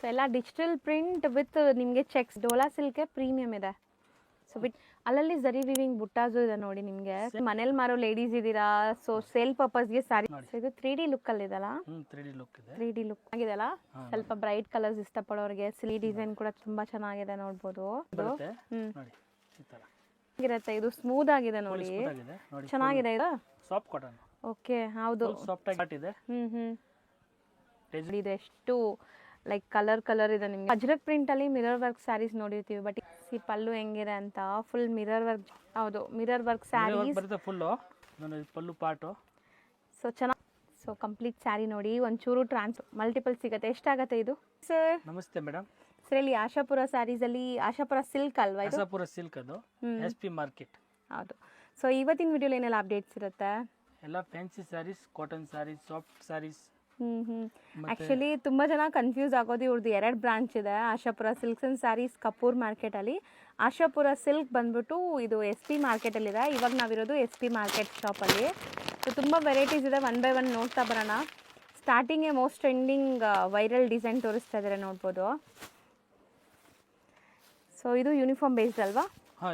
So ಎಲ್ಲ digital print with ನಿಮಗೆ cheques Dhola ಸಿಲ್ಕೆ premium ಇದೆ. ಸೊ ಬಿಟ್ ಅಲ್ಲಲ್ಲಿ ಜರಿ ವಿವಿಂಗ್ ಬುಟ್ಟಾಸು ಇದೆ ನೋಡಿ ನಿಮಗೆ. ಮನೇಲಿ ಮಾರೋ ಲೇಡೀಸ್ ಇದ್ದೀರಾ, ಸೊ ಸೇಲ್ ಪರ್ಪಸ್ಗೆ ಸ್ಯಾರಿ. ಇದು 3D ಲುಕ್ ಅಲ್ಲಿ ಇದಲ್ಲ, 3D ಲುಕ್ ಆಗಿದೆಲ್ಲ. ಸ್ವಲ್ಪ ಬ್ರೈಟ್ ಕಲರ್ಸ್ ಇಷ್ಟಪಡೋರಿಗೆ ಸಿಲಿ ಡಿಸೈನ್ ಕೂಡ ತುಂಬಾ ಚೆನ್ನಾಗಿದೆ ನೋಡ್ಬೋದು. ಇರುತ್ತೆ, ಇದು ಸ್ಮೂತ್ ಆಗಿದೆ ನೋಡಿ, ಚೆನ್ನಾಗಿದೆ ಇದು. Soft cotton. ಓಕೆ, ಹೌದು. ಇದು ಎಷ್ಟು ಲೈಕ್ ಕಲರ್ ಇದೆ ನಿಮ್ಗೆ. ಅಜ್ರಕ್ ಪ್ರಿಂಟ್ ಅಲ್ಲಿ ಮಿರರ್ ವರ್ಕ್ ಸ್ಯಾರೀಸ್ ನೋಡಿರ್ತೀವಿ, ಬಟ್ ಈ ಪಲ್ಲು ಹೆಂಗಿದೆ ಅಂತ ಫುಲ್ ಮಿರರ್ ವರ್ಕ್. ಹೌದು, ಮಿರರ್ ವರ್ಕ್ ಸ್ಯಾರೀಸ್ ಫುಲ್ ಪಲ್ಲು ಪಾಟು. ಸೊ ಚೆನ್ನಾಗಿ. ಸೊ ಕಂಪ್ಲೀಟ್ ಸ್ಯಾರಿ ನೋಡಿ, ಒಂಚೂರು ಮಲ್ಟಿಪಲ್ ಸಿಗುತ್ತೆ. ಎಷ್ಟಾಗತ್ತೆ ಇದು ಸರ್? ನಮಸ್ತೆ ಮೇಡಮ್. ಸರ್ ಇಲ್ಲಿ ಆಶಾಪುರ ಸ್ಯಾರೀಸ್ ಅಲ್ಲಿ ಆಶಾಪುರ ಸಿಲ್ಕ್ ಅಲ್ವಾ ಇದು? ಆಶಾಪುರ ಸಿಲ್ಕ್ ಅದು, SP ಮಾರ್ಕೆಟ್. ಹೌದು. ಸೊ ಇವತ್ತಿನ ವಿಡಿಯೋಲಿ ಏನೆಲ್ಲ ಅಪ್ಡೇಟ್ಸ್ ಇರುತ್ತೆ? ಎಲ್ಲ fancy saris, cotton saris, soft saris. Actually ತುಂಬಾ ಜನ ಕನ್ಫ್ಯೂಸ್ ಆಗೋದು. ಇವ್ರದ್ದು 2 ಬ್ರಾಂಚ್ ಇದೆ, Ashapura silks and saris Kapoor market ಅಲ್ಲಿ. ಆಶಾಪುರ ಸಿಲ್ಕ್ ಬಂದ್ಬಿಟ್ಟು ಇದು SP ಮಾರ್ಕೆಟ್ ಅಲ್ಲಿ ಇದೆ. ಇವಾಗ ನಾವಿರೋದು SP ಮಾರ್ಕೆಟ್ ಶಾಪ್ ಅಲ್ಲಿ. ಸೊ ತುಂಬಾ ವೆರೈಟೀಸ್ ಇದೆ, 1 by 1 ನೋಡ್ತಾ ಬರೋಣ. Starting most trending viral design ತೋರಿಸ್ತಾ ಇದ್ದಾರೆ ನೋಡ್ಬೋದು. ಸೊ ಇದು ಯೂನಿಫಾರ್ಮ್ ಬೇಸ್ಡ್ ಅಲ್ವಾ?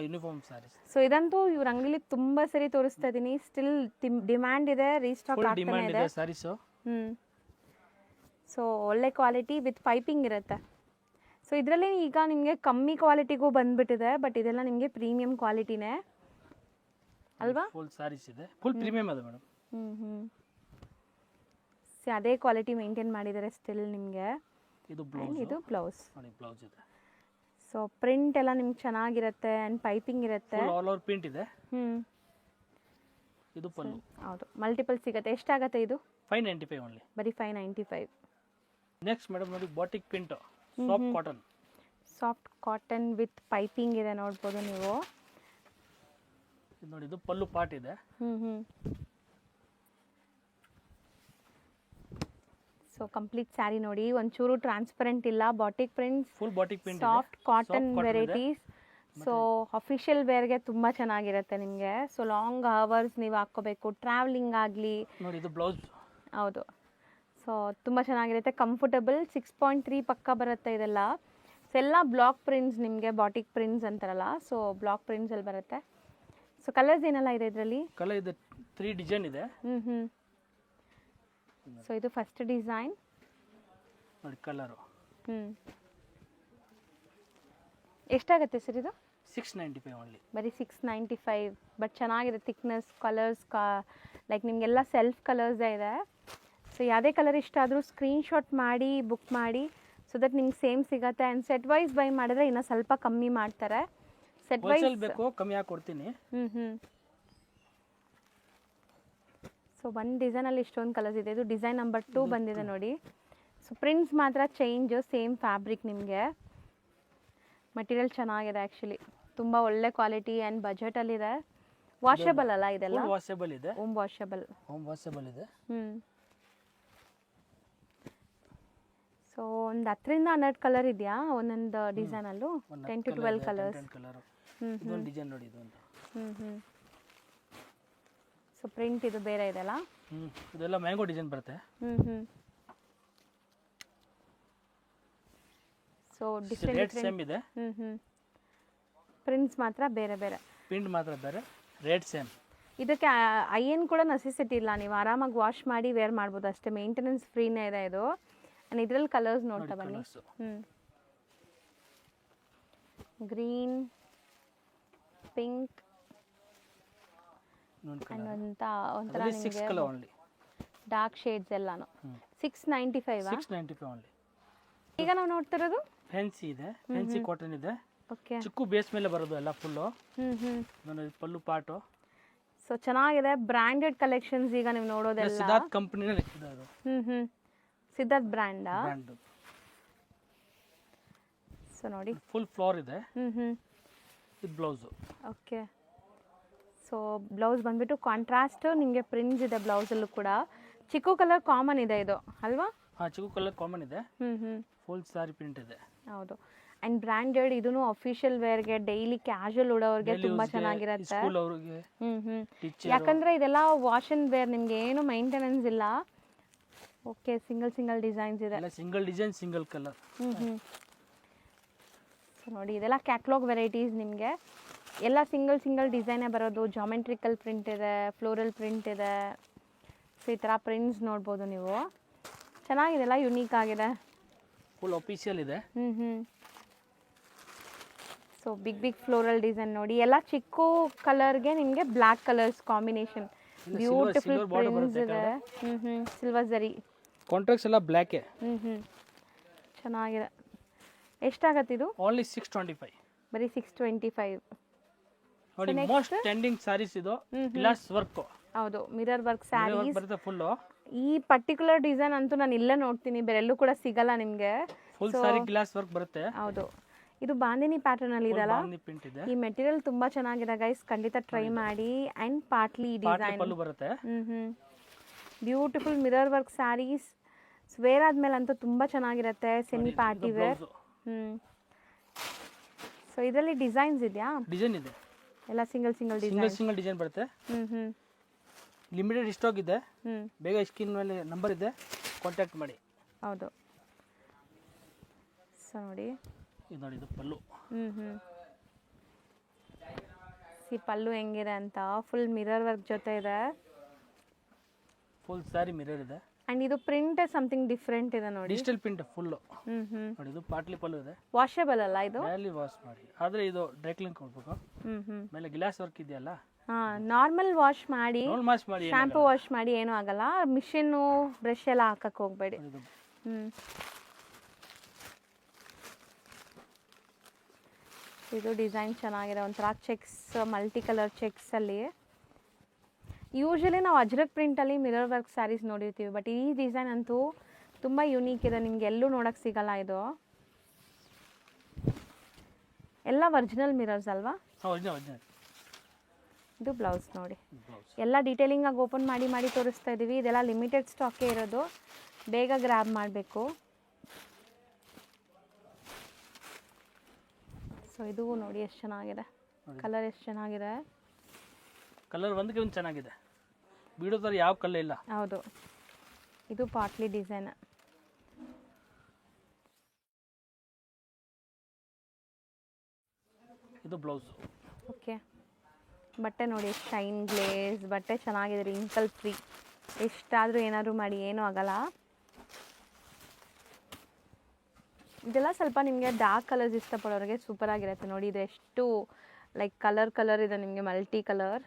ಯೂನಿಫಾರ್ಮ್ ಸ್ಯಾರೀಸ್. ಸೊ ಇದಂತೂ ಇವ್ರ ಅಂಗಡಿಲಿ ತುಂಬಾ ಸರಿ ತೋರಿಸ್ತಾ ಇದೀನಿ. ಸ್ಟಿಲ್ ಡಿಮ್ಯಾಂಡ್ ಇದೆ, ರೀಸ್ಟಾಕ್ ಆಗ್ತಾನೆ ಇದೆ. ಸೊ ಒಳ್ಳೆ ಕ್ವಾಲಿಟಿ ವಿತ್ ಪೈಪಿಂಗ್ ಇರುತ್ತೆ. ಸೊ ಇದರಲ್ಲಿ ಈಗ ನಿಮಗೆ ಕಮ್ಮಿ ಕ್ವಾಲಿಟಿಗೂ ಬಂದ್ಬಿಟ್ಟಿದೆ, ಬಟ್ ಇದೆಲ್ಲ ನಿಮಗೆ ಪ್ರೀಮಿಯಂ ಕ್ವಾಲಿಟಿನೇ ಅಲ್ವಾ? ಫುಲ್ ಸ್ಯಾರೀಸ್ ಇದೆ, ಫುಲ್ ಪ್ರೀಮಿಯಂ ಇದೆ ಮೇಡಮ್. ಅದೇ ಕ್ವಾಲಿಟಿ ಮೇಂಟೈನ್ ಮಾಡಿದ್ದಾರೆ ಸ್ಟಿಲ್ ನಿಮಗೆ. ಇದು ಬ್ಲೌಸ್ ಇದೆ. ಸೊ ಪ್ರಿಂಟ್ ಎಲ್ಲ ನಿಮ್ಗೆ ಚೆನ್ನಾಗಿರುತ್ತೆ ಅಂಡ್ ಪೈಪಿಂಗ್ ಇರುತ್ತೆ. ಆಲ್ ಓವರ್ ಪ್ರಿಂಟ್ ಇದೆ. ಇದು ಪಲ್ಲು. ಹೌದು, ಮಲ್ಟಿಪಲ್ ಸಿಗುತ್ತೆ. ಎಷ್ಟಾಗತ್ತೆ ಇದು? 595 ಓನ್ಲಿ. ಬರೀ 595. ನೆಕ್ಸ್ಟ್ ಮೇಡಮ್ ನೋಡಿ, batik print, soft cotton. Soft cotton with piping ಇದೆ ನೋಡ್ಬೋದು ನೀವು. ಇದು ನೋಡಿ, ಇದು ಪಲ್ಲು ಪಾರ್ಟ್ ಇದೆ. ಸೊ ಕಂಪ್ಲೀಟ್ ಸ್ಯಾರಿ ನೋಡಿ, ಒಂಚೂರು ಟ್ರಾನ್ಸ್ಪರೆಂಟ್ ಇಲ್ಲ. Batik prints, full batik print, soft cotton varieties. So official ವೇರ್ಗೆ ತುಂಬಾ ಚೆನ್ನಾಗಿರುತ್ತೆ ನಿಮಗೆ. ಸೊ ಲಾಂಗ್ ಅವರ್ಸ್ ನೀವು ಹಾಕೋಬೇಕು, ಟ್ರಾವೆಲಿಂಗ್ ಆಗಲಿ. ನೋಡಿ ಇದು ಬ್ಲೌಸ್. ಹೌದು. ಸೊ ತುಂಬ ಚೆನ್ನಾಗಿರುತ್ತೆ, ಕಂಫರ್ಟಬಲ್. 6.3 ಪಕ್ಕ ಬರುತ್ತೆ ಇದೆಲ್ಲ. ಸೊ ಎಲ್ಲ ಬ್ಲಾಕ್ ಪ್ರಿಂಟ್ಸ್ ನಿಮಗೆ, ಬಾಟಿಕ್ ಪ್ರಿಂಟ್ಸ್ ಅಂತಾರಲ್ಲ, ಸೊ ಬ್ಲಾಕ್ ಪ್ರಿಂಟ್ಸ್ ಅಲ್ಲಿ ಬರುತ್ತೆ. ಸೊ ಕಲರ್ಸ್ ಏನೆಲ್ಲ ಇದೆ ಇದರಲ್ಲಿ? ಕಲರ್ ಇದೆ, 3 ಡಿಸೈನ್ ಇದೆ. ಸೊ ಇದು ಫಸ್ಟ್ ಡಿಸೈನ್ ನೋಡಿ, ಕಲರ್. ಎಷ್ಟಾಗುತ್ತೆ ಸರ್ ಇದು? 695 ಓನ್ಲಿ. ಬರೀ 695. ಬಟ್ ಚೆನ್ನಾಗಿದೆ, ಥಿಕ್ನೆಸ್, ಕಲರ್ಸ್ ಲೈಕ್ ನಿಮಗೆಲ್ಲ ಸೆಲ್ಫ್ ಕಲರ್ಸೇ ಇದೆ. ಸೊ ಯಾವುದೇ ಕಲರ್ ಇಷ್ಟ ಆದರೂ ಸ್ಕ್ರೀನ್ಶಾಟ್ ಮಾಡಿ ಬುಕ್ ಮಾಡಿ, ಸೊ ದಟ್ ನಿಮ್ಗೆ ಸೇಮ್ ಸಿಗುತ್ತೆ. ಆ್ಯಂಡ್ ಸೆಟ್ ವೈಸ್ ಬೈ ಮಾಡಿದ್ರೆ ಇನ್ನೂ ಸ್ವಲ್ಪ ಕಮ್ಮಿ ಮಾಡ್ತಾರೆ. ಸೆಟ್ ವೈಸ್ ಬೇಕು, ಕಮ್ಮಿ ಹಾಕಿ ಕೊಡ್ತೀನಿ. ಸೊ ಒಂದು ಡಿಸೈನಲ್ಲಿ ಇಷ್ಟೊಂದು ಕಲರ್ಸ್ ಇದೆ. ಇದು ಡಿಸೈನ್ ನಂಬರ್ 2 ಬಂದಿದೆ ನೋಡಿ. ಸೊ ಪ್ರಿಂಟ್ಸ್ ಮಾತ್ರ ಚೇಂಜ್, ಸೇಮ್ ಫ್ಯಾಬ್ರಿಕ್ ನಿಮಗೆ. ಮಟೀರಿಯಲ್ ಚೆನ್ನಾಗಿದೆ ಆ್ಯಕ್ಚುಲಿ, ತುಂಬ ಒಳ್ಳೆ ಕ್ವಾಲಿಟಿ ಆ್ಯಂಡ್ ಬಜೆಟಲ್ಲಿದೆ. ವಾಷಬಲ್ ಅಲ್ಲ ಇದೆಲ್ಲ? ವಾಷಬಲ್ ಇದೆ, ಹೋಮ್ ವಾಷಬಲ್. ಇದೆ. ಸೊ ಒಂದು 10ರಿಂದ 12 ಕಲರ್ ಇದೆಯಾ ಒಂದೊಂದು ಡಿಸೈನಲ್ಲೂ? 10 to 12 ಕಲರ್ಸ್. ಇದೊಂದು ಡಿಸೈನ್ ನೋಡಿ, ಇದು ಅಂತ. ಸೊ ಪ್ರಿಂಟ್ ಇದು ಬೇರೆ ಇದೆಲ್ಲ. ಇದೆಲ್ಲ ಮ್ಯಾಂಗೋ ಡಿಸೈನ್ ಬರುತ್ತೆ. ಸೊ ಡಿಫರೆಂಟ್ ಸೇಮ್ ಇದೆ. ಪ್ರಿಂಟ್ಸ್ ಮಾತ್ರ ಬೇರೆ ಬೇರೆ. ಪ್ರಿಂಟ್ ಮಾತ್ರ ಬೇರೆ, ರೇಟ್ ಸೇಮ್. ಇದಕ್ಕೆ ಐಯನ್ ಕೂಡ ನೆಸೆಸಿಟಿ ಇಲ್ಲ, ನೀವು ಆರಾಮಾಗಿ ವಾಶ್ ಮಾಡಿ ವೇರ್ ಮಾಡ್ಬೋದು ಅಷ್ಟೇ. ಮೇಂಟೆನೆನ್ಸ್ ಫ್ರೀನೇ ಇದೆ ಇದು. ಆ್ಯಂಡ್ ಇದರಲ್ಲಿ ಕಲರ್ಸ್ ನೋಡ್ತಾ ಬನ್ನಿ. ಗ್ರೀನ್, ಪಿಂಕ್, ಒಂಥರ ನಿಮಗೆ ಡಾರ್ಕ್ ಶೇಡ್ಸ್ ಎಲ್ಲಾನು. 695 ಓನ್ಲಿ. ಈಗ ನಾವು ನೋಡ್ತಿರೋದು ಫ್ಯಾನ್ಸಿ ಇದೆ, ಫ್ಯಾನ್ಸಿ ಕಾಟನ್ ಇದೆ. ಓಕೆ, ಚಿಕ್ಕು ಬೇಸ್ ಮೇಲೆ ಬರೋದು ಎಲ್ಲ ಫುಲ್ಲು. ಪಲ್ಲು ಪಾಟು. ಸೊ ಚೆನ್ನಾಗಿದೆ, ಬ್ರ್ಯಾಂಡೆಡ್ ಕಲೆಕ್ಷನ್ಸ್ ಈಗ ನೀವು ನೋಡೋದೆಲ್ಲ. ಸಿದ್ಧಾರ್ಥ್ ಕಂಪನಿನಲ್ಲಿ ಇದೆ ಅದು. ಸಿದ್ಧಾರ್ಥ್ ಬ್ರ್ಯಾಂಡಾ? ಸೊ ನೋಡಿ, ಫುಲ್ ಫ್ಲೋರ್ ಇದೆ. ಇದು ಬ್ಲೌಸು. ಓಕೆ. ಸೊ ಬ್ಲೌಸ್ ಬಂದ್ಬಿಟ್ಟು ಕಾಂಟ್ರಾಸ್ಟ್ ನಿಮಗೆ ಪ್ರಿಂಟ್ಸ್ ಇದೆ ಬ್ಲೌಸಲ್ಲೂ ಕೂಡ. ಚಿಕ್ಕು ಕಲರ್ ಕಾಮನ್ ಇದೆ ಇದು ಅಲ್ವಾ? ಚಿಕ್ಕು ಕಲರ್ ಕಾಮನ್ ಇದೆ. ಫುಲ್ ಸಾರಿ ಪ್ರಿಂಟ್ ಇದೆ. ಹೌದು. ಅಂಡ್ ಬ್ರಾಂಡೆಡ್, ಇದೂ ಅಫಿಷಿಯಲ್ ವೇರ್ಗೆ, ಡೈಲಿ ಕ್ಯಾಶುವಲ್ ಉಡೋರಿಗೆ ತುಂಬಾ ಚೆನ್ನಾಗಿರುತ್ತೆ. ಯಾಕಂದ್ರೆ ಇದೆಲ್ಲ ವಾಶ್ ಅಂಡ್ ವೇರ್, ನಿಮ್ಗೆ ಏನು ಮೈಂಟೆನೆನ್ಸ್ ಇಲ್ಲ. ಓಕೆ, ಸಿಂಗಲ್ ಡಿಸೈನ್ಸ್ ಇದೆ. ಎಲ್ಲ single design single colour. So ನೋಡಿ, ಇದೆಲ್ಲ ಕ್ಯಾಟ್ಲಾಗ್ ವೆರೈಟೀಸ್ ನಿಮಗೆ. ಎಲ್ಲ ಸಿಂಗಲ್ ಡಿಸೈನೇ ಬರೋದು. ಜಾಮೆಟ್ರಿಕಲ್ ಪ್ರಿಂಟ್ ಇದೆ, ಫ್ಲೋರಲ್ ಪ್ರಿಂಟ್ ಇದೆ. ಸೊ ಈ ಥರ ಪ್ರಿಂಟ್ಸ್ ನೋಡ್ಬೋದು ನೀವು. ಚೆನ್ನಾಗಿದೆ, ಎಲ್ಲ ಯುನೀಕ್ ಆಗಿದೆ. ಫುಲ್ ಅಫಿಷಿಯಲ್ ಇದೆ. ಸೊ ಬಿಗ್ ಫ್ಲೋರಲ್ ಡಿಸೈನ್ ನೋಡಿ. ಎಲ್ಲ ಚಿಕ್ಕು ಕಲರ್ಗೆ ನಿಮಗೆ black colours combination. Beautiful prints ಇದೆ. ಸಿಲ್ವರ್ ಜರಿ ಕಾಂಟ್ರಾಕ್ಟ್ಸ್ ಎಲ್ಲ ಬ್ಲ್ಯಾಕ್. ಚೆನ್ನಾಗಿದೆ. ಎಷ್ಟಾಗತ್ತೆ ಇದು? ಓನ್ಲಿ 625. ಬರೀ 625. ನೋಡಿ, ಮೋಸ್ಟ್ ಟ್ರೆಂಡಿಂಗ್ ಸಾರೀಸ್ ಇದು. Glass work. ಹೌದು, ಮಿರರ್ ವರ್ಕ್ ಸ್ಯಾರೀಸ್ ಬರುತ್ತೆ ಫುಲ್. ಈ ಪರ್ಟಿಕ್ಯುಲರ್ ಡಿಸೈನ್ ಅಂತೂ ನಾನು ಇಲ್ಲೇ ನೋಡ್ತೀನಿ, ಬೇರೆಲ್ಲೂ ಕೂಡ ಸಿಗಲ್ಲ ನಿಮಗೆ. ಫುಲ್ ಸಾರಿ ಗ್ಲಾಸ್ ವರ್ಕ್ ಬರುತ್ತೆ. ಹೌದು, ಇದು ಬಾಂದಿನಿ ಪ್ಯಾಟರ್ನ್ ಅಲ್ಲಿ ಇದಲ್ಲ. ಪ್ರಿಂಟ್ ಇದೆ. ಈ ಮೆಟೀರಿಯಲ್ ತುಂಬಾ ಚೆನ್ನಾಗಿದೆ ಗೈಸ್, ಖಂಡಿತ ಟ್ರೈ ಮಾಡಿ. ಅಂಡ್ ಪಾಟ್ಲಿ ಡಿಸೈನ್ ಪಲ್ಲು ಬರುತ್ತೆ. Beautiful mirror work saris. Wear ಆದ್ಮೇಲೆ ಅಂತೂ ತುಂಬಾ ಚೆನ್ನಾಗಿರುತ್ತೆ. Semi party wear. ಸೊ ಇದರಲ್ಲಿ ಡಿಸೈನ್ಸ್ ಇದೆಯಾ? ಡಿಸೈನ್ ಇದೆ. ಎಲ್ಲ ಸಿಂಗಲ್ ಡಿಸೈನ್ ಬರುತ್ತೆ. ಲಿಮಿಟೆಡ್ ಸ್ಟಾಕ್ ಇದೆ. ಬೇಗ ಸ್ಕ್ರೀನ್ ಮೇಲೆ ನಂಬರ್ ಇದೆ, ಕಾಂಟ್ಯಾಕ್ಟ್ ಮಾಡಿ. ಹೌದು. ಸೊ ನೋಡಿ, ಇದು ನೋಡಿ, ಇದು ಪಲ್ಲು. ಪಲ್ಲು ಹೆಂಗಿದೆ ಅಂತ. ಫುಲ್ ಮಿರರ್ ವರ್ಕ್ ಜೊತೆ ಇದೆ. ಫುಲ್ ಸಾರಿ ಮಿರರ್ ಇದೆ. ಅಂಡ್ ಇದು ಪ್ರಿಂಟ್ ಸಮಥಿಂಗ್ ಡಿಫ್ರೆಂಟ್ ಇದೆ ನೋಡಿ. Digital print full. ನೋಡಿ, ಇದು ಪಾಟ್ಲಿ ಪಲ್ಲು ಇದೆ. ವಾಷೇಬಲ್ ಅಲ್ಲ ಇದು? ಡೈಲಿ ವಾಶ್ ಮಾಡಿ, ಆದ್ರೆ ಇದು ಡ್ರೈ ಕ್ಲೀನ್ ಕೊಡ್ಬೇಕು. ಮೇಲೆ ಗ್ಲಾಸ್ ವರ್ಕ್ ಇದೆಯಲ್ಲ. ನಾರ್ಮಲ್ ವಾಶ್ ಮಾಡಿ, ಮಾಡಿ, ಶಾಂಪೂ ವಾಶ್ ಮಾಡಿ ಏನೂ ಆಗಲ್ಲ. ಮಿಷಿನ್ ಬ್ರಷ್ ಎಲ್ಲ ಹಾಕಕ್ಕೆ ಹೋಗ್ಬೇಡಿ. ಇದು ಡಿಸೈನ್ ಚೆನ್ನಾಗಿದೆ. ಒಂಥರ ಚೆಕ್ಸ್, ಮಲ್ಟಿ ಕಲರ್ ಚೆಕ್ಸ್ ಅಲ್ಲಿ. ಯೂಶಲಿ ನಾವು ಅಜ್ರಕ್ ಪ್ರಿಂಟಲ್ಲಿ ಮಿರರ್ ವರ್ಕ್ ಸ್ಯಾರೀಸ್ ನೋಡಿರ್ತೀವಿ, ಬಟ್ ಈ ಡಿಸೈನ್ ಅಂತೂ ತುಂಬ ಯುನೀಕ್ ಇದೆ. ನಿಮ್ಗೆ ಎಲ್ಲೂ ನೋಡೋಕ್ಕೆ ಸಿಗಲ್ಲ. ಇದು ಎಲ್ಲ ಒರಿಜಿನಲ್ ಮಿರರ್ಸ್ ಅಲ್ವಾ? ಇದು ಬ್ಲೌಸ್ ನೋಡಿ. ಎಲ್ಲ ಡೀಟೇಲಿಂಗ್ ಆಗಿ ಓಪನ್ ಮಾಡಿ ತೋರಿಸ್ತಾ ಇದ್ದೀವಿ. ಇದೆಲ್ಲ ಲಿಮಿಟೆಡ್ ಸ್ಟಾಕೇ ಇರೋದು, ಬೇಗ ಗ್ರ್ಯಾಬ್ ಮಾಡಬೇಕು. ಸೊ ಇದು ನೋಡಿ ಎಷ್ಟು ಚೆನ್ನಾಗಿದೆ. ಕಲರ್ ಎಷ್ಟು ಚೆನ್ನಾಗಿದೆ. ಕಲರ್ ಒಂದಕ್ಕೆ ಒಂದು ಚೆನ್ನಾಗಿದೆ. ಬಿಡೋ ಥರ ಯಾವ ಕಲರ್ ಇಲ್ಲ. ಹೌದು, ಇದು ಪಾಟ್ಲಿ ಡಿಸೈನ್. ಇದು ಬ್ಲೌಸ್. ಓಕೆ, ಬಟ್ಟೆ ನೋಡಿ, ಶೈನ್ ಗ್ಲೇಸ್ ಬಟ್ಟೆ ಚೆನ್ನಾಗಿದೆ. Wrinkle free. ಎಷ್ಟಾದರೂ ಏನಾದರೂ ಮಾಡಿ ಏನೂ ಆಗಲ್ಲ. ಇದೆಲ್ಲ ಸ್ವಲ್ಪ ನಿಮಗೆ ಡಾರ್ಕ್ ಕಲರ್ಸ್ ಇಷ್ಟಪಡೋರಿಗೆ ಸೂಪರ್ ಆಗಿರುತ್ತೆ. ನೋಡಿ, ಇದು ಎಷ್ಟು ಲೈಕ್ ಕಲರ್ ಇದೆ ನಿಮಗೆ, ಮಲ್ಟಿ ಕಲರ್.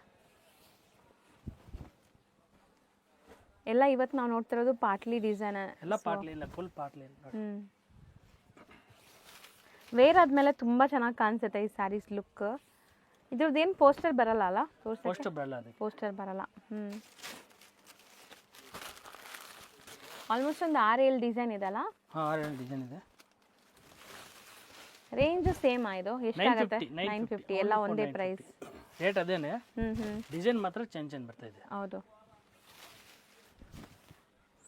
ಎಲ್ಲ ಇವತ್ತು ನಾವು ನೋಡ್ತಿರೋದು ಪಾಟ್ಲಿ ಡಿಸೈನ್. ಎಲ್ಲ ಪಾಟ್ಲಿ ಇಲ್ಲ, ಫುಲ್ ಪಾಟ್ಲಿ. ವೇರ್ ಆದ್ಮೇಲೆ ತುಂಬಾ ಚೆನ್ನಾಗಿ ಕಾಣಿಸುತ್ತೆ ಈ ಸ್ಯಾರೀಸ್ ಲುಕ್. ಇದ್ರದ್ದೇನು ಪೋಸ್ಟರ್ ಬರಲ್ಲ ಅಲ್ಲ? ಪೋಸ್ಟರ್ ಬರಲ್ಲ. ಆಲ್ಮೋಸ್ಟ್ ಒಂದು 6-7 ಡಿಸೈನ್ ಇದೆ ಅಲ್ಲ? 6-7 ಡಿಸೈನ್ ಇದೆ. ರೇಂಜ್ ಸೇಮ್ ಇದು ಎಷ್ಟಾಗುತ್ತೆ? 950. ಎಲ್ಲ ಒಂದೇ ಪ್ರೈಸ್. ರೇಟ್ ಅದೇನೆ, ಡಿಸೈನ್ ಮಾತ್ರ ಚೇಂಜ್ ಬರ್ತಾ ಇದೆ. ಹೌದು.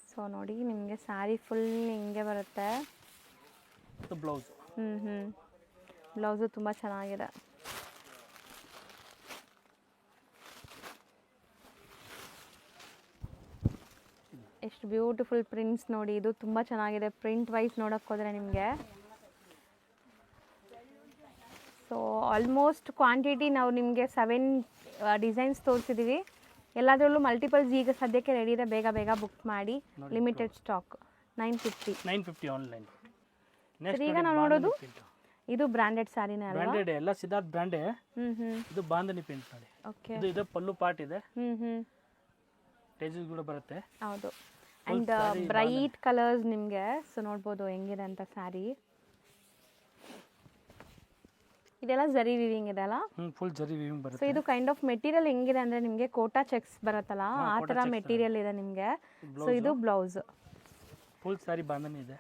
ಸೊ ನೋಡಿ, ನಿಮಗೆ ಸ್ಯಾರಿ ಫುಲ್ ಹಿಂಗೆ ಬರುತ್ತೆ. ಬ್ಲೌಸ್. ಬ್ಲೌಸು ತುಂಬ ಚೆನ್ನಾಗಿದೆ. ಎಷ್ಟು ಬ್ಯೂಟಿಫುಲ್ ಪ್ರಿಂಟ್ಸ್ ನೋಡಿ. ಇದು ತುಂಬ ಚೆನ್ನಾಗಿದೆ. ಪ್ರಿಂಟ್ ವೈಸ್ ನೋಡೋಕ್ಕೆ ಹೋದರೆ ನಿಮಗೆ. ಸೊ ಆಲ್ಮೋಸ್ಟ್ ಕ್ವಾಂಟಿಟಿ ನಾವು ನಿಮಗೆ 7 ಡಿಸೈನ್ಸ್ ತೋರಿಸಿದ್ದೀವಿ. ಎಲ್ಲದರಲ್ಲೂ ಮಲ್ಟಿಪಲ್ಸ್ ಈಗ ಸದ್ಯಕ್ಕೆ ರೆಡಿ ಇದೆ. ಬೇಗ ಬುಕ್ ಮಾಡಿ. Limited stock. 950 ಆನ್ಲೈನ್. ಈಗ ನಾವು ನೋಡೋದು ಇದು ಬ್ರಾಂಡೆಡ್ ಸ್ಯಾರಿನೇ ಅಲ್ವಾ? ಬ್ರಾಂಡೆಡ್ ಎಲ್ಲ ಸಿದ್ಧಾರ್ಥ್ ಬ್ರಾಂಡೆ. ಇದು ಬಾಂಧನಿ ಪ್ರಿಂಟ್ ನೋಡಿ. ಓಕೆ, ಇದು ಪಲ್ಲು ಪಾರ್ಟ್ ಇದೆ. ಟೇಜಸ್ ಕೂಡ ಬರುತ್ತೆ. ಹೌದು. ಅಂಡ್ ಬ್ರೈಟ್ ಕಲರ್ಸ್ ನಿಮಗೆ. ಸೊ ನೋಡ್ಬೋದು ಹೆಂಗಿದೆ ಅಂತ ಸ್ಯಾರಿ. ಇದೆಲ್ಲ ಜರಿ ವಿವಿಂಗ್ ಇದೆ ಅಲ್ಲ? ಫುಲ್ ಜರಿ ವಿವಿಂಗ್ ಬರುತ್ತೆ. ಸೊ ಇದು ಕೈಂಡ್ ಆಫ್ ಮೆಟೀರಿಯಲ್ ಹೆಂಗಿದೆ ಅಂದ್ರೆ ನಿಮಗೆ ಕೋಟಾ ಚೆಕ್ಸ್ ಬರುತ್ತಲ್ಲ, ಆ ತರ ಮೆಟೀರಿಯಲ್ ಇದೆ ನಿಮಗೆ. ಸೊ ಇದು ಬ್ಲೌಸ್. ಫುಲ್ ಸ್ಯಾರಿ ಬಾಂಧನಿ ಇದೆ.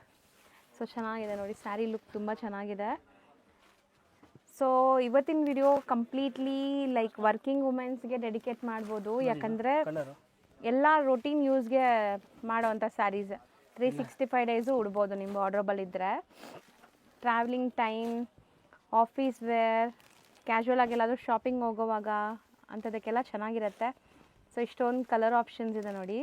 ಸೊ ಚೆನ್ನಾಗಿದೆ ನೋಡಿ, ಸ್ಯಾರಿ ಲುಕ್ ತುಂಬ ಚೆನ್ನಾಗಿದೆ. ಸೊ ಇವತ್ತಿನ ವಿಡಿಯೋ ಕಂಪ್ಲೀಟ್ಲಿ ಲೈಕ್ ವರ್ಕಿಂಗ್ ವುಮೆನ್ಸ್ಗೆ ಡೆಡಿಕೇಟ್ ಮಾಡ್ಬೋದು. ಯಾಕಂದರೆ ಎಲ್ಲ ರೊಟೀನ್ ಯೂಸ್ಗೆ ಮಾಡೋವಂಥ ಸ್ಯಾರೀಸ್ 365 ಡೇಸು ಉಡ್ಬೋದು ನಿಮ್ಮ ಆರ್ಡ್ರಬಲ್ ಇದ್ದರೆ. Travelling time, office wear, casual ಆಗಿ ಎಲ್ಲಾದರೂ ಶಾಪಿಂಗ್ ಹೋಗೋವಾಗ ಅಂಥದಕ್ಕೆಲ್ಲ ಚೆನ್ನಾಗಿರುತ್ತೆ. ಸೊ ಇಷ್ಟೊಂದು ಕಲರ್ ಆಪ್ಷನ್ಸ್ ಇದೆ ನೋಡಿ.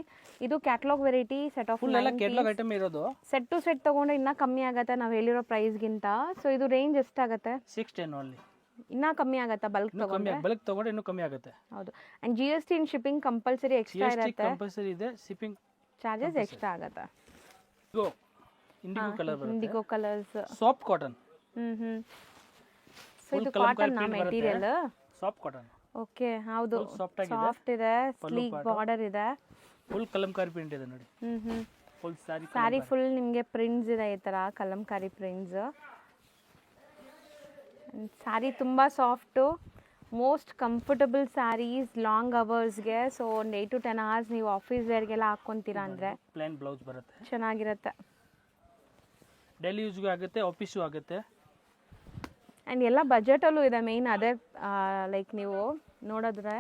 ಇದು catalogue variety set of full ಎಲ್ಲ ಕೇಟ್ಲಾಗ್ ಐಟಮ್ ಇರೋದು. ಸೆಟ್ ಟು ಸೆಟ್ ತೊಗೊಂಡ್ರೆ ಇನ್ನೂ ಕಮ್ಮಿ ಆಗುತ್ತೆ ನಾವು ಹೇಳಿರೋ ಪ್ರೈಸ್ಗಿಂತ. ಸೊ ಇದು ರೇಂಜ್ ಎಷ್ಟಾಗುತ್ತೆ? 610 ಓನ್ಲಿ. ಇನ್ನೂ ಕಮ್ಮಿ ಆಗುತ್ತಾ ಬಲ್ಕ್ ತೊಗೊಂಡ್ರೆ? ಬಲ್ಕ್ ತೊಗೊಂಡ್ರೆ ಇನ್ನೂ ಕಮ್ಮಿ ಆಗುತ್ತೆ. ಹೌದು. And GST in shipping compulsory extra ಇರುತ್ತೆ. ಕಂಪಲ್ಸರಿ ಇದೆ. ಶಿಪ್ಪಿಂಗ್ ಚಾರ್ಜಸ್ ಎಕ್ಸ್ಟ್ರಾ ಆಗುತ್ತೆ. ಇಂಡಿಗೋ ಕಲರ್ ಬರುತ್ತೆ. Indigo colours. Soft cotton. So ಇದು cotton material. Soft cotton. Okay ಹೌದು. ಸಾಫ್ಟ್ ಇದೆ, ಸ್ಲೀಕ್ ಬಾರ್ಡರ್ ಇದೆ. ಫುಲ್ ಕಲಂಕಾರಿ ಪ್ರಿಂಟ್ ಇದೆ ನೋಡಿ. ಫುಲ್ ಸ್ಯಾರಿ ಫುಲ್ ನಿಮಗೆ ಪ್ರಿಂಟ್ಸ್ ಇದೆ ಈ ಥರ ಕಲಂಕಾರಿ ಪ್ರಿಂಟ್ಸ್. ಸ್ಯಾರಿ ತುಂಬ soft, most comfortable sarees long ಅವರ್ಸ್ಗೆ. ಸೊ ಒಂದು 8 to 10 hours ನೀವು ಆಫೀಸ್ ವೇರ್ಗೆಲ್ಲ ಹಾಕ್ಕೊತೀರಾ ಅಂದರೆ ಪ್ಲೇನ್ ಬ್ಲೌಸ್ ಬರುತ್ತೆ, ಚೆನ್ನಾಗಿರುತ್ತೆ. ಡೈಲಿ ಯೂಸ್ಗೂ ಆಗುತ್ತೆ, ಆಫೀಸು ಆಗುತ್ತೆ. ಆ್ಯಂಡ್ ಎಲ್ಲ ಬಜೆಟಲ್ಲೂ ಇದೆ ಮೇಯ್ನ್ ಅದೇ ಲೈಕ್ ನೀವು ನೋಡಿದ್ರೆ.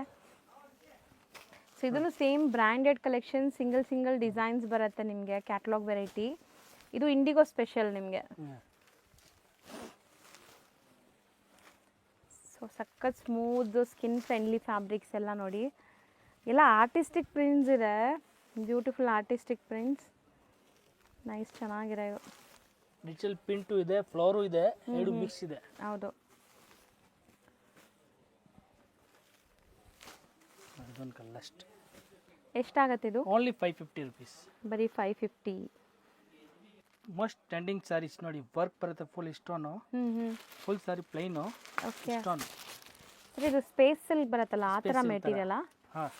ಸೊ ಇದನ್ನು same branded collection, single designs ಬರುತ್ತೆ ನಿಮಗೆ ಕ್ಯಾಟ್ಲಾಗ್ ವೆರೈಟಿ. ಇದು ಇಂಡಿಗೋ ಸ್ಪೆಷಲ್ ನಿಮಗೆ. ಸೊ ಸಖತ್ ಸ್ಮೂತ್ ಸ್ಕಿನ್ ಫ್ರೆಂಡ್ಲಿ ಫ್ಯಾಬ್ರಿಕ್ಸ್ ಎಲ್ಲ ನೋಡಿ. ಎಲ್ಲ ಆರ್ಟಿಸ್ಟಿಕ್ ಪ್ರಿಂಟ್ಸ್ ಇದೆ, ಬ್ಯೂಟಿಫುಲ್ ಆರ್ಟಿಸ್ಟಿಕ್ ಪ್ರಿಂಟ್ಸ್. ನೈಸ್, ಚೆನ್ನಾಗಿದೆ ಇದು. ಡಿಜಿಟಲ್ ಪ್ರಿಂಟು ಇದೆ, ಫ್ಲವರು ಇದೆ, ಎರಡು ಮಿಕ್ಸ್ ಇದೆ. ಹೌದು. ಇದೊಂದು ಕಲ್ಲಸ್ಟ್. ಎಷ್ಟಾಗತ್ತೆ ಇದು? Only 550 rupees. ಬರೀ 550. ಮೋಸ್ಟ್ ಟ್ರೆಂಡಿಂಗ್ ಸ್ಯಾರೀಸ್ ನೋಡಿ, ವರ್ಕ್ ಬರುತ್ತೆ ಫುಲ್ ಇಷ್ಟೋನು. Full saree plain. ಓಕೆ. ಇಷ್ಟೋನು. ಸರ್ ಇದು ಸ್ಪೇಸ್ ಸಿಲ್ಕ್ ಬರುತ್ತಲ್ಲ ಆ ಥರ ಮೆಟೀರಿಯಲ್. ಹಾಂ.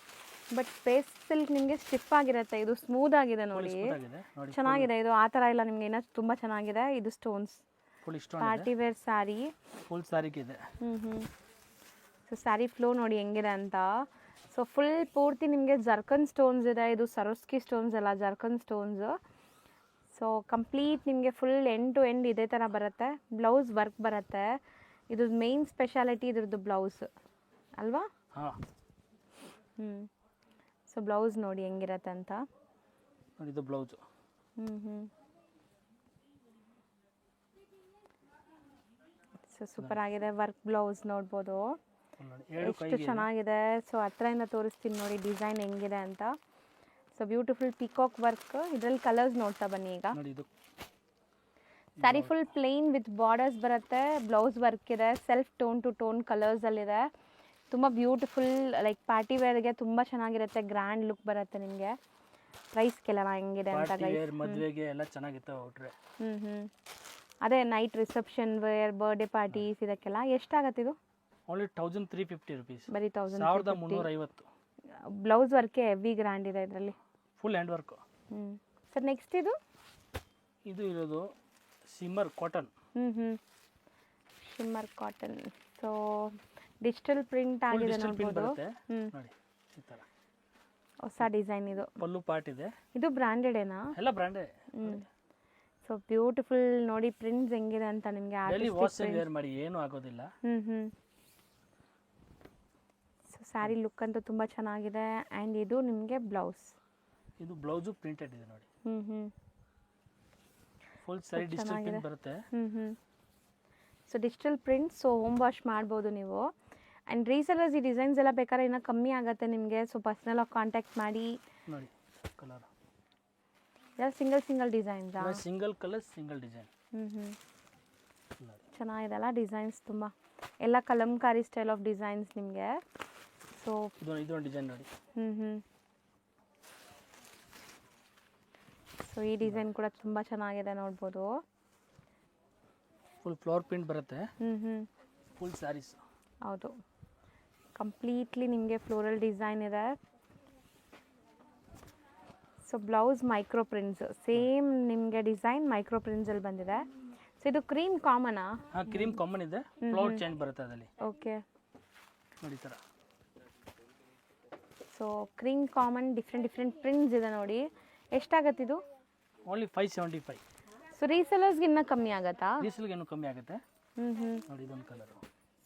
ಬಟ್ ಸ್ಪೇಸ್ ಸಿಲ್ಕ್ ನಿಮಗೆ ಸ್ಟಿಫ್ ಆಗಿರುತ್ತೆ, ಇದು ಸ್ಮೂತ್ ಆಗಿದೆ ನೋಡಿ. ಚೆನ್ನಾಗಿದೆ ಇದು, ಆ ಥರ ಇಲ್ಲ ನಿಮಗೆ ಇನ್ನೂ ತುಂಬ ಚೆನ್ನಾಗಿದೆ. ಇದು stones, full stone, party wear saree. Full ಸ್ಯಾರಿಗೆ ಇದೆ. ಸೊ ಸ್ಯಾರಿ ಫ್ಲೋ ನೋಡಿ ಹೆಂಗಿದೆ ಅಂತ. ಸೊ ಫುಲ್ ಪೂರ್ತಿ ನಿಮಗೆ ಜರ್ಕನ್ ಸ್ಟೋನ್ಸ್ ಇದೆ. ಇದು ಸರೋಸ್ಕಿ ಸ್ಟೋನ್ಸ್ ಅಲ್ಲ, ಜರ್ಕನ್ ಸ್ಟೋನ್ಸ್. ಸೊ ಕಂಪ್ಲೀಟ್ ನಿಮಗೆ ಫುಲ್ ಎಂಡ್ ಟು ಎಂಡ್ ಇದೇ ಥರ ಬರುತ್ತೆ. ಬ್ಲೌಸ್ ವರ್ಕ್ ಬರುತ್ತೆ. ಇದು ಮೇನ್ ಸ್ಪೆಷಾಲಿಟಿ ಇದ್ರದ್ದು ಬ್ಲೌಸ್ ಅಲ್ವಾ? ಹಾಂ. ಸೊ ಬ್ಲೌಸ್ ನೋಡಿ ಹೆಂಗಿರತ್ತೆ ಅಂತ ನೋಡಿ. ಇದು ಬ್ಲೌಸು. ಸೊ ಸೂಪರ್ ಆಗಿದೆ. ವರ್ಕ್ ಬ್ಲೌಸ್ ನೋಡ್ಬೋದು ಎಷ್ಟು ಚೆನ್ನಾಗಿದೆ. ಸೊ ಹತ್ರದಿಂದ ತೋರಿಸ್ತೀನಿ ನೋಡಿ ಡಿಸೈನ್ ಹೆಂಗಿದೆ ಅಂತ. So beautiful peacock work. ಇದರಲ್ಲಿ ಕಲರ್ಸ್ ನೋಡ್ತಾ ಬನ್ನಿ ಈಗ. Sari full plane with borders ಬರುತ್ತೆ. ಬ್ಲೌಸ್ ವರ್ಕ್ ಇದೆ, ಸೆಲ್ಫ್ ಟೋನ್ ಟು ಟೋನ್ ಕಲರ್ಸಲ್ಲಿದೆ. ತುಂಬ ಬ್ಯೂಟಿಫುಲ್, ಲೈಕ್ ಪಾರ್ಟಿ ವೇರ್ಗೆ ತುಂಬ ಚೆನ್ನಾಗಿರುತ್ತೆ, ಗ್ರ್ಯಾಂಡ್ ಲುಕ್ ಬರುತ್ತೆ ನಿಮಗೆ. ಪ್ರೈಸ್ ಕೇಳೋಣ ಹೆಂಗಿದೆ ಅಂತ ಗೈಸ್. ಮದುವೆಗೆ ಎಲ್ಲ ಚೆನ್ನಾಗಿತ್ತು ಔಟ್ರೆ. ಅದೇ night reception wear, birthday parties ಇದಕ್ಕೆಲ್ಲ ಎಷ್ಟಾಗತ್ತೆ ಇದು? Only 1350 rupees. ಬರೀ 1350. ಬ್ಲೌಸ್ ವರ್ಕೆ ಹೆವಿ ಗ್ರ್ಯಾಂಡ್ ಇದೆ ಇದರಲ್ಲಿ, full hand work. Sir next ಇದು ಇರೋದು shimmer cotton. Shimmer cotton. So digital print ಆಗಿದೆ ನೋಡ್ಬೋದು. ನೋಡಿ ಈ ಥರ ಹೊಸ ಡಿಸೈನ್ ಇದು. ಪಲ್ಲು ಪಾರ್ಟ್ ಇದೆ. ಇದು ಬ್ರ್ಯಾಂಡೆಡೇನಾ? ಎಲ್ಲ ಬ್ರ್ಯಾಂಡೆಡ್. ಸೊ ಬ್ಯೂಟಿಫುಲ್ ನೋಡಿ ಪ್ರಿಂಟ್ಸ್ ಹೆಂಗಿದೆ ಅಂತ ನಿಮಗೆ. ಡೈಲಿ ವಾಶ್ ವೇರ್ ಮಾಡಿ ಏನು ಆಗೋದಿಲ್ಲ. ಸೊ ಸ್ಯಾರಿ ಲುಕ್ ಅಂತೂ ತುಂಬ ಚೆನ್ನಾಗಿದೆ. ಆ್ಯಂಡ್ ಇದು ನಿಮಗೆ ಬ್ಲೌಸ್. ಇದು ಬ್ಲೌಸು ಪ್ರಿಂಟೆಡ್ ಇದೆ ನೋಡಿ. ಫುಲ್ ಸ್ಯಾರಿ ಡಿಜಿಟಲ್ ಪ್ರಿಂಟ್ ಬರುತ್ತೆ. So digital print. So home wash ಮಾಡ್ಬೋದು ನೀವು. ಆ್ಯಂಡ್ ರೀಸೆಲರ್ಸ್ ಈ ಡಿಸೈನ್ಸ್ ಎಲ್ಲ ಬೇಕಾದ್ರೆ ಇನ್ನೂ ಕಮ್ಮಿ ಆಗುತ್ತೆ ನಿಮಗೆ. ಸೊ ಪರ್ಸ್ನಲ್ ಆಗಿ ಕಾಂಟ್ಯಾಕ್ಟ್ ಮಾಡಿ. ನೋಡಿ ಕಲರ್ ಎಲ್ಲ single designs. Single colour single design. ಚೆನ್ನಾಗಿದೆ ಅಲ್ಲ ಡಿಸೈನ್ಸ್ ತುಂಬ. ಎಲ್ಲ ಕಲಂಕಾರಿ ಸ್ಟೈಲ್ ಆಫ್ ಡಿಸೈನ್ಸ್ ನಿಮಗೆ. ಸೊ ಇದೊಂದು ಡಿಸೈನ್ ನೋಡಿ. ಸೊ ಈ ಡಿಸೈನ್ ಕೂಡ ತುಂಬ ಚೆನ್ನಾಗಿದೆ ನೋಡ್ಬೋದು. ಫುಲ್ ಫ್ಲವರ್ ಪ್ರಿಂಟ್ ಬರುತ್ತೆ. ಫುಲ್ ಸ್ಯಾರೀಸ್. ಹೌದು, ಕಂಪ್ಲೀಟ್ಲಿ ನಿಮಗೆ ಫ್ಲೋರಲ್ ಡಿಸೈನ್ ಇದೆ. So blouse micro prints, same ನಿಮಗೆ ಡಿಸೈನ್ ಮೈಕ್ರೋ ಪ್ರಿಂಟ್ಸಲ್ಲಿ ಬಂದಿದೆ. ಸೊ ಇದು ಕ್ರೀಮ್ ಕಾಮನಾ? ಹಾಂ, ಕ್ರೀಮ್ ಕಾಮನ್ ಇದೆ. ಫ್ಲವರ್ ಚೇಂಜ್ ಬರುತ್ತೆ ಅದರಲ್ಲಿ. ಓಕೆ ನೋಡಿ ಥರ. So cream common different prints ಇದೆ ನೋಡಿ. ಎಷ್ಟಾಗತ್ತೆ ಇದು? ಓನ್ಲಿ 575. ಸೊ ರೀಸೆಲರ್ಸ್ಗೆ ಇನ್ನೂ ಕಮ್ಮಿ ಆಗುತ್ತಾ? ರೀಸೆಲ್ಗೆ ಇನ್ನೂ ಕಮ್ಮಿ ಆಗುತ್ತೆ. ನೋಡಿ ಇದೊಂದು ಕಲರು.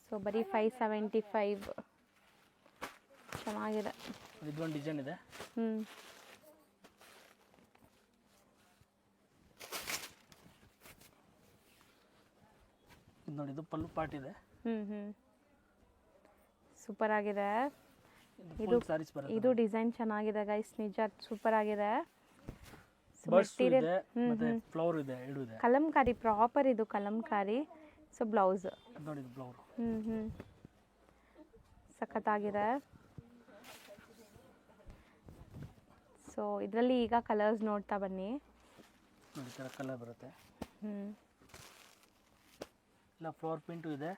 ಸೊ ಬರೀ 575. ಚೆನ್ನಾಗಿದೆ. ಇದೊಂದು ಡಿಸೈನ್ ಇದೆ. ನೋಡಿ ಇದು ಪಲ್ಲು ಪಾರ್ಟ್ ಇದೆ. ಸೂಪರ್ ಆಗಿದೆ. ಫುಲ್ ಸಾರೀಸ್ ಬರುತ್ತೆ. ಇದು ಡಿಸೈನ್ ಚೆನ್ನಾಗಿದೆ ಗೈಸ್, ನಿಜ ಸೂಪರ್ ಆಗಿದೆ. ಬರ್ಡ್ಸ್ ಇದೆ ಮತ್ತೆ ಫ್ಲವರ್ ಇದೆ, ಎರಡು ಇದೆ. ಕಲಂಕಾರಿ ಪ್ರಾಪರ್, ಇದು ಕಲಂಕಾರಿ. ಸೊ ಬ್ಲೌಸ್ ನೋಡಿ, ಇದು ಫ್ಲವರ್. ಸಖತ್ತಾಗಿದೆ. ಸೊ ಇದರಲ್ಲಿ ಈಗ ಕಲರ್ಸ್ ನೋಡ್ತಾ ಬನ್ನಿ. ನೋಡಿ, ಈ ಥರ ಕಲರ್ ಬರುತ್ತೆ. ಇಲ್ಲ ಫ್ಲವರ್ ಪ್ರಿಂಟು ಇದೆ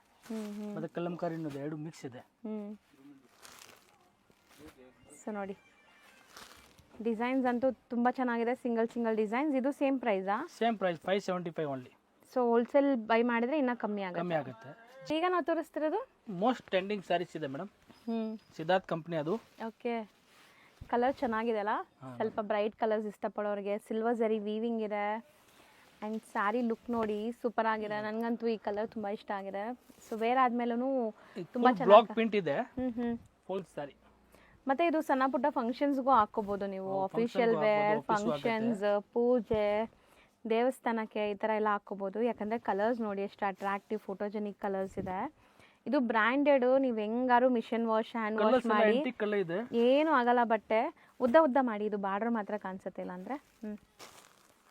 ಮತ್ತೆ ಕಲಂಕಾರಿನೂ ಇದೆ, ಎರಡು ಮಿಕ್ಸ್ ಇದೆ. ಸೊ ನೋಡಿ, ಡಿಸೈನ್ಸ್ ಅಂತೂ ತುಂಬ ಚೆನ್ನಾಗಿದೆ, ಸಿಂಗಲ್ ಡಿಸೈನ್ಸ್. ಇದು ಸೇಮ್ ಪ್ರೈಸಾ? Same price 575 only. So wholesale buy ಮಾಡಿದ್ರೆ ಇನ್ನೂ ಕಮ್ಮಿ ಕಮ್ಮಿ ಆಗುತ್ತೆ. ಈಗ ನಾವು ತೋರಿಸ್ತಿರೋದು ಮೋಸ್ಟ್ ಟ್ರೆಂಡಿಂಗ್ ಸ್ಯಾರೀಸ್ ಇದೆ ಮೇಡಮ್, ಸಿದ್ಧಾರ್ಥ್ ಕಂಪ್ನಿ ಅದು. ಓಕೆ, ಕಲರ್ ಚೆನ್ನಾಗಿದೆ ಅಲ್ಲ, ಸ್ವಲ್ಪ ಬ್ರೈಟ್ ಕಲರ್ಸ್ ಇಷ್ಟಪಡೋರಿಗೆ. ಸಿಲ್ವರ್ ಜರಿ ವೀವಿಂಗ್ ಇದೆ ಆ್ಯಂಡ್ ಸ್ಯಾರಿ ಲುಕ್ ನೋಡಿ ಸೂಪರ್ ಆಗಿದೆ. ನನಗಂತೂ ಈ ಕಲರ್ ತುಂಬ ಇಷ್ಟ ಆಗಿದೆ. ಸೊ ವೇರ್ ಆದ್ಮೇಲೂ ತುಂಬ ಬ್ಲಾಕ್ ಪ್ರಿಂಟ್ ಇದೆ, ಫುಲ್ ಸ್ಯಾರಿ. ಮತ್ತೆ ಇದು ಸಣ್ಣ ಪುಟ್ಟ ಫಂಕ್ಷನ್ಸ್ಗೂ ಹಾಕೋಬಹುದು ನೀವು, ಅಫಿಷಿಯಲ್ ವೇರ್, ಫಂಕ್ಷನ್ಸ್, ಪೂಜೆ, ದೇವಸ್ಥಾನಕ್ಕೆ ಈ ಥರ ಎಲ್ಲ ಹಾಕೋಬಹುದು. ಯಾಕಂದರೆ ಕಲರ್ಸ್ ನೋಡಿ ಎಷ್ಟು ಅಟ್ರಾಕ್ಟಿವ್ ಫೋಟೋಜೆನಿಕ್ ಕಲರ್ಸ್ ಇದೆ. ಇದು ಬ್ರ್ಯಾಂಡೆಡ್, ನೀವು ಹೆಂಗಾರು ಮಿಷನ್ ವಾಶ್, ಹ್ಯಾಂಡ್ ವಾಶ್ ಮಾಡಿ ಏನು ಆಗಲ್ಲ. ಬಟ್ಟೆ ಉದ್ದ ಮಾಡಿ, ಇದು ಬಾರ್ಡರ್ ಮಾತ್ರ ಕಾಣಿಸುತ್ತೆ, ಇಲ್ಲ ಅಂದರೆ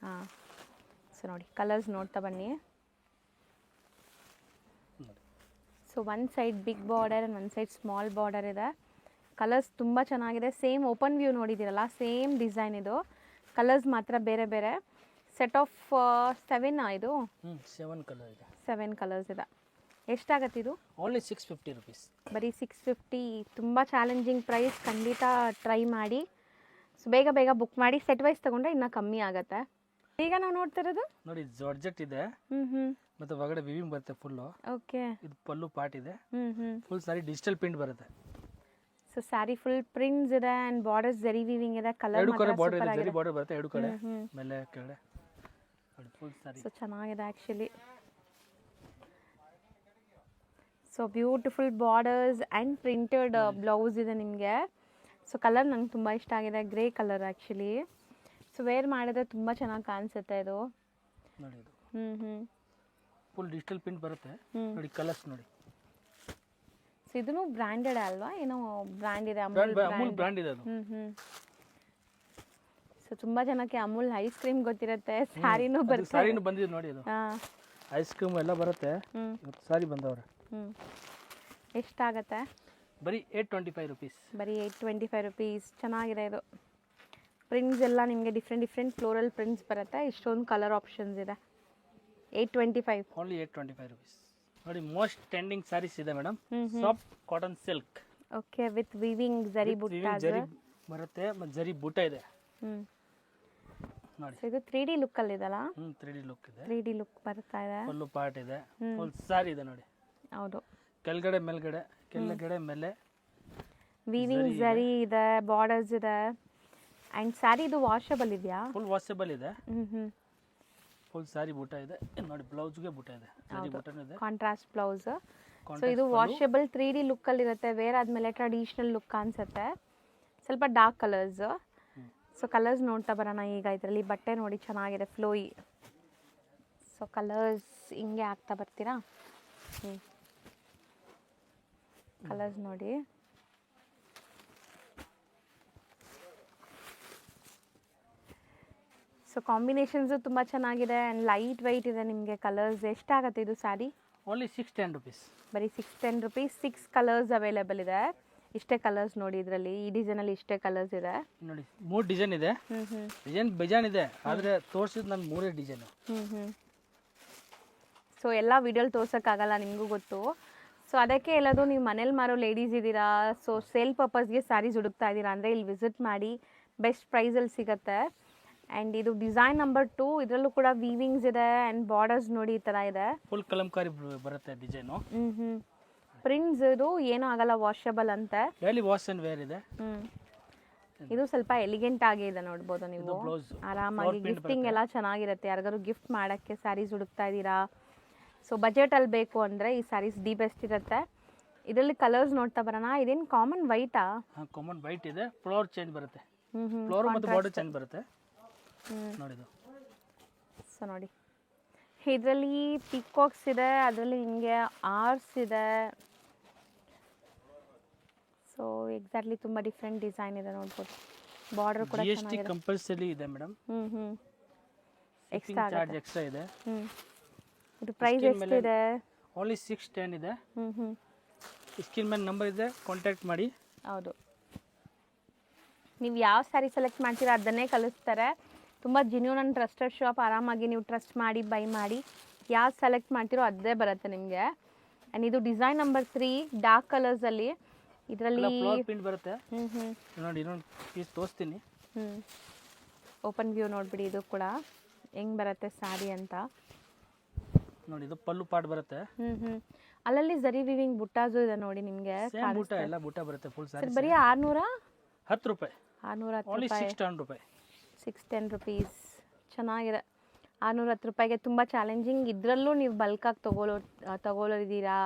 ಹಾಂ. ಸೊ ನೋಡಿ, ಕಲರ್ಸ್ ನೋಡ್ತಾ ಬನ್ನಿ. So one side big border and one side small border ಇದೆ. ಕಲರ್ಸ್ ತುಂಬ ಚೆನ್ನಾಗಿದೆ. ಸೇಮ್ ಓಪನ್ ವ್ಯೂ ನೋಡಿದ್ದೀರಲ್ಲ, ಸೇಮ್ ಡಿಸೈನ್ ಇದು. ಕಲರ್ಸ್ ಮಾತ್ರ ಬೇರೆ ಬೇರೆ. ಸೆಟ್ ಆಫ್ 7 ಇದು 7 ಕಲರ್ಸ್ ಇದೆ. ಎಷ್ಟಾಗತ್ತೆ ಇದು? Only 650 rupees. ಬರೀ 650. ತುಂಬ ಚಾಲೆಂಜಿಂಗ್ ಪ್ರೈಸ್, ಖಂಡಿತ ಟ್ರೈ ಮಾಡಿ. ಸೊ ಬೇಗ ಬುಕ್ ಮಾಡಿ. ಸೆಟ್ ವೈಸ್ ತಗೊಂಡ್ರೆ ಇನ್ನೂ ಕಮ್ಮಿ ಆಗುತ್ತೆ. ಈಗ ನಾವು ನೋಡ್ತಾ ಇರೋದು ನೋಡಿ, ಜಾರ್ಜೆಟ್ ಇದೆ ಮತ್ತೆ ಒಳಗಡೆ ವಿವಿಂಗ್ ಬರುತ್ತೆ ಫುಲ್. ಓಕೆ, ಇದು ಪಲ್ಲು ಪಾರ್ಟ್ ಇದೆ, ಫುಲ್ ಸಾರಿ ಡಿಜಿಟಲ್ ಪ್ರಿಂಟ್ ಬರುತ್ತೆ. ಸೊ ಸ್ಯಾರಿ ಫುಲ್ ಪ್ರಿಂಟ್ಸ್ ಇದೆ ಅಂಡ್ ಬಾರ್ಡರ್ಸ್ ಜರಿ ವೀವಿಂಗ್ ಇದೆ. ಕಲರ್ ಎರಡು ಕಡೆ ಬಾರ್ಡರ್ ಇದೆ, ಜರಿ ಬಾರ್ಡರ್ ಬರುತ್ತೆ ಎರಡು ಕಡೆ, ಮೇಲೆ ಕೆಳಗಡೆ ನೋಡಿ ಫುಲ್ ಸಾರಿ. ಸೊ ಚೆನ್ನಾಗಿದೆ actually. So beautiful borders and printed blouse ಇದೆ ನಿಮಗೆ. ಸೊ ಕಲರ್ ನಂಗೆ ತುಂಬ ಇಷ್ಟ ಆಗಿದೆ, grey colour actually. So wear ಮಾಡಿದ್ರೆ ತುಂಬ ಚೆನ್ನಾಗಿ ಕಾಣಿಸುತ್ತೆ ಇದು. ನೋಡಿ, ಇದು ಫುಲ್ ಡಿಜಿಟಲ್ ಪ್ರಿಂಟ್ ಬರುತ್ತೆ. ನೋಡಿ ಕಲರ್ಸ್ ನೋಡಿ. ಸೊ ಇದೂ ಬ್ರ್ಯಾಂಡೆಡ್ ಅಲ್ವಾ? ಏನೋ ಬ್ರ್ಯಾಂಡ್ ಇದೆ, ಅಮೂಲ್ ಬ್ರ್ಯಾಂಡ್ ಇದೆ ಅದು. ಸೊ ತುಂಬ ಜನಕ್ಕೆ ಅಮೂಲ್ ಐಸ್ ಕ್ರೀಮ್ ಗೊತ್ತಿರುತ್ತೆ, ಸ್ಯಾರಿನೂ ಬರುತ್ತೆ. ಸ್ಯಾರಿನೂ ಬಂದಿದೆ ನೋಡಿ, ಅದು ಐಸ್ ಕ್ರೀಮ್ ಎಲ್ಲ ಬರುತ್ತೆ. ಸಾರಿ ಬಂದವ್ರೆ. ಎಷ್ಟಾಗತ್ತೆ? ಬರೀ 825 ರುಪೀಸ್. ಬರೀ 825 ರುಪೀಸ್. ಚೆನ್ನಾಗಿದೆ ಇದು. ಪ್ರಿಂಟ್ಸ್ ಎಲ್ಲ ನಿಮಗೆ ಡಿಫ್ರೆಂಟ್ ಫ್ಲೋರಲ್ ಪ್ರಿಂಟ್ಸ್ ಬರುತ್ತೆ. ಇಷ್ಟೊಂದು ಕಲರ್ ಆಪ್ಷನ್ಸ್ ಇದೆ. 825 ಓನ್ಲಿ 825 ರುಪೀಸ್. ನೋಡಿ, ಮೋಸ್ಟ್ ಟ್ರೆಂಡಿಂಗ್ ಸ್ಯಾರೀಸ್ ಇದೆ madam, soft cotton silk. Okay, with weaving ಜರಿ ಬುಟ್ಟ ಬರುತ್ತೆ ಮತ್ತೆ ಜರಿ ಬುಟ್ಟ ಇದೆ ನೋಡಿ. ಇದು 3D ಲುಕ್ ಅಲ್ಲಿ ಇದಲ್ಲ? 3D ಲುಕ್ ಇದೆ, 3D ಲುಕ್ ಬರ್ತಾ ಇದೆ. ಫುಲ್ ಪಾರ್ಟ್ ಇದೆ, ಫುಲ್ ಸಾರಿ ಇದೆ ನೋಡಿ. ಹೌದು, ಕೆಳಗಡೆ ಮೇಲ್ಗಡೆ, ಕೆಳಗಡೆ ಮೇಲೆ ವೀವಿಂಗ್ ಜರಿ ಇದೆ, ಬಾರ್ಡರ್ಸ್ ಇದೆ. ಅಂಡ್ ಸ್ಯಾರಿ ಇದು ವಾಷಬಲ್ ಇದೆಯಾ? ಫುಲ್ ವಾಷಬಲ್ ಇದೆ. ಫುಲ್ ಸಾರಿ ಬೂಟ ಇದೆ ನೋಡಿ, ಬ್ಲೌಸ್ಗೆ ಬೂಟ ಇದೆ, ಸಾರಿ ಬೂಟನೂ ಇದೆ, ಕಾಂಟ್ರಾಸ್ಟ್ ಬ್ಲೌಸ್. ಸೊ ಇದು ವಾಷಬಲ್ 3D ಲುಕ್ ಅಲ್ಲಿ ಇರುತ್ತೆ. ವೇರ್ ಆದ್ಮೇಲೆ ಟ್ರೆಡಿಷನಲ್ ಲುಕ್ ಕಾಣಿಸುತ್ತೆ. ಸ್ವಲ್ಪ ಡಾರ್ಕ್ ಕಲರ್ಸ್. ಸೊ ಕಲರ್ಸ್ ನೋಡ್ತಾ ಬರೋಣ ಈಗ. ಇದರಲ್ಲಿ ಬಟ್ಟೆ ನೋಡಿ ಚೆನ್ನಾಗಿದೆ, ಫ್ಲೋಯಿ. ಸೊ ಕಲರ್ಸ್ ಹಿಂಗೆ ಹಾಕ್ತಾ ಬರ್ತೀರಾ? ಕಲರ್ಸ್ ನೋಡಿ. ಸೊ ಕಾಂಬಿನೇಷನ್ಸು ತುಂಬ ಚೆನ್ನಾಗಿದೆ ಆ್ಯಂಡ್ ಲೈಟ್ ವೆಯ್ಟ್ ಇದೆ ನಿಮಗೆ. ಕಲರ್ಸ್ ಎಷ್ಟಾಗುತ್ತೆ ಇದು ಸ್ಯಾರಿ? Only 610 rupees. ಬರೀ 610 ರುಪೀಸ್. 6 ಕಲರ್ಸ್ ಅವೈಲೇಬಲ್ ಇದೆ. ಇಷ್ಟೇ ಕಲರ್ಸ್ ನೋಡಿ ಇದರಲ್ಲಿ. ಈ ಡಿಸೈನಲ್ಲಿ ಇಷ್ಟೇ ಕಲರ್ಸ್ ಇದೆ ನೋಡಿ. 3 ಡಿಸೈನ್ ಇದೆ. ಡಿಸೈನ್ ಬೇಜಾನ್ ಇದೆ, ಆದರೆ ತೋರಿಸಿದ್ದು ನಾನು 3 ಡಿಸೈನು. ಸೊ ಎಲ್ಲ ವಿಡಿಯೋಲಿ ತೋರ್ಸೋಕ್ಕಾಗಲ್ಲ, ನಿಮಗೂ ಗೊತ್ತು. ಸೊ ಅದಕ್ಕೆ ಎಲ್ಲದು ನೀವು ಮನೇಲಿ ಮಾರೋ ಲೇಡೀಸ್ ಇದ್ದೀರಾ, ಸೊ ಸೇಲ್ ಪರ್ಪಸ್ಗೆ ಸ್ಯಾರೀಸ್ ಹುಡುಕ್ತಾ ಇದ್ದೀರಾ ಅಂದರೆ ಇಲ್ಲಿ ವಿಸಿಟ್ ಮಾಡಿ. ಬೆಸ್ಟ್ ಪ್ರೈಸಲ್ಲಿ ಸಿಗುತ್ತೆ. ಆ್ಯಂಡ್ ಇದು ಡಿಸೈನ್ ನಂಬರ್ 2. ಇದರಲ್ಲೂ ಕೂಡ ವೀವಿಂಗ್ಸ್ ಇದೆ ಆ್ಯಂಡ್ ಬಾರ್ಡರ್ಸ್ ನೋಡಿ ಈ ಥರ ಇದೆ. ಫುಲ್ ಕಲಂಕಾರಿ ಬರುತ್ತೆ ಡಿಸೈನು. ಪ್ರಿಂಟ್ಸ್ ಇದು ಏನೂ ಆಗಲ್ಲ, ವಾಷಬಲ್ ಅಂತೆ. ಡೈಲಿ ವಾಶ್ ಅಂಡ್ ವೇರ್ ಇದೆ. ಇದು ಸ್ವಲ್ಪ ಎಲಿಗೆಂಟ್ ಆಗಿ ಇದೆ, ನೋಡ್ಬೋದು ನೀವು. ಆರಾಮಾಗಿ ಗಿಫ್ಟಿಂಗ್ ಎಲ್ಲ ಚೆನ್ನಾಗಿರುತ್ತೆ. ಯಾರಿಗಾರು ಗಿಫ್ಟ್ ಮಾಡೋಕ್ಕೆ ಸ್ಯಾರೀಸ್ ಹುಡುಕ್ತಾ ಇದ್ದೀರಾ, ಸೊ ಬಜೆಟಲ್ಲಿ ಬೇಕು ಅಂದರೆ ಈ ಸ್ಯಾರೀಸ್ ದಿ ಬೆಸ್ಟ್ ಇರುತ್ತೆ. ಇದರಲ್ಲಿ ಕಲರ್ಸ್ ನೋಡ್ತಾ ಬರೋಣ. ಇದೇನು ಕಾಮನ್ ವೈಟಾ? ಹಾಂ, ಕಾಮನ್ ವೈಟ್ ಇದೆ. ಫ್ಲವರ್ ಚೇಂಜ್ ಬರುತ್ತೆ, ಫ್ಲವರ್ ಮತ್ತು ಬಾರ್ಡರ್ ಚೇಂಜ್ ಬರುತ್ತೆ ನೋಡಿದು. ಸೊ ನೋಡಿ, ಇದರಲ್ಲಿ ಪಿಕಾಕ್ಸ್ ಇದೆ, ಅದರಲ್ಲಿ ಹಿಂಗೆ ಆರ್ಸ್ ಇದೆ. ಸೊ ಎಕ್ಸಾಕ್ಟ್ಲಿ ತುಂಬ ಡಿಫ್ರೆಂಟ್ ಡಿಸೈನ್ ಇದೆ ನೋಡ್ಬೋದು. ಬಾರ್ಡರ್ ಕೂಡ GST ಚೆನ್ನಾಗಿದೆ. ಕಂಪಲ್ಸರಿ ಇದೆ ಮೇಡಮ್. ಎಕ್ಸ್ಟ್ರಾ ಚಾರ್ಜ್ ಎಕ್ಸ್ಟ್ರಾ ಇದೆ. ಇದು ಪ್ರೈಸ್ ಎಷ್ಟಿದೆ? ಓನ್ಲಿ 610 ಇದೆ. ಹ್ಞೂ ಸ್ಕ್ರೀನ್ ಮೇಲೆ ನಂಬರ್ ಇದೆ, ಕಾಂಟ್ಯಾಕ್ಟ್ ಮಾಡಿ. ಹೌದು, ನೀವು ಯಾವ ಸ್ಯಾರಿ ಸೆಲೆಕ್ಟ್ ಮಾಡ್ತೀರಾ ಅದನ್ನೇ ಕಳಿಸ್ತಾರೆ. ತುಂಬ ಜಿನ್ಯೂನ್ ಆ್ಯಂಡ್ ಟ್ರಸ್ಟೆಡ್ ಶಾಪ್. ಆರಾಮಾಗಿ ನೀವು ಟ್ರಸ್ಟ್ ಮಾಡಿ ಬೈ ಮಾಡಿ ಯಾವ್ದು ಸೆಲೆಕ್ಟ್ ಮಾಡ್ತೀರೋ ಅದೇ ಬರುತ್ತೆ ನಿಮಗೆ. ಆ್ಯಂಡ್ ಇದು ಡಿಸೈನ್ ನಂಬರ್ 3 ಡಾರ್ಕ್ ಕಲರ್ಸಲ್ಲಿ. ಇದರಲ್ಲಿ ಫ್ಲವರ್ ಪ್ರಿಂಟ್ ಬರುತ್ತೆ. ಹ್ಞೂ ನೋಡಿ ಇನ್ನೊಂದು ಪೀಸ್ ತೋರಿಸ್ತೀನಿ. ಓಪನ್ ವ್ಯೂ ನೋಡ್ಬಿಡಿ. ಇದು ಕೂಡ ಹೆಂಗೆ ಬರುತ್ತೆ ಸ್ಯಾರಿ ಅಂತ ನೋಡಿ. ಇದು ಪಲ್ಲು ಪಾಟ್ ಬರುತ್ತೆ. ಅಲ್ಲಲ್ಲಿ ಜರಿ ವಿವಿಂಗ್ ಬುಟ್ಟಾಸು ಇದೆ ನೋಡಿ ನಿಮಗೆ. ಬುಟ್ಟ ಎಲ್ಲ ಬುಟ್ಟ ಬರುತ್ತೆ ಫುಲ್ ಸ್ಯಾರಿ. ಬರೀ 10 ರೂಪಾಯಿ. 610 ಓನ್ಲಿ 610 ರೂಪಾಯಿ. 610 ರುಪೀಸ್. ಚೆನ್ನಾಗಿದೆ. 610 ರೂಪಾಯಿಗೆ ತುಂಬ ಚಾಲೆಂಜಿಂಗ್. ಇದರಲ್ಲೂ ನೀವು ಬಲ್ಕಾಗಿ ತಗೊಳ್ಳೋದಿದ್ದೀರಾ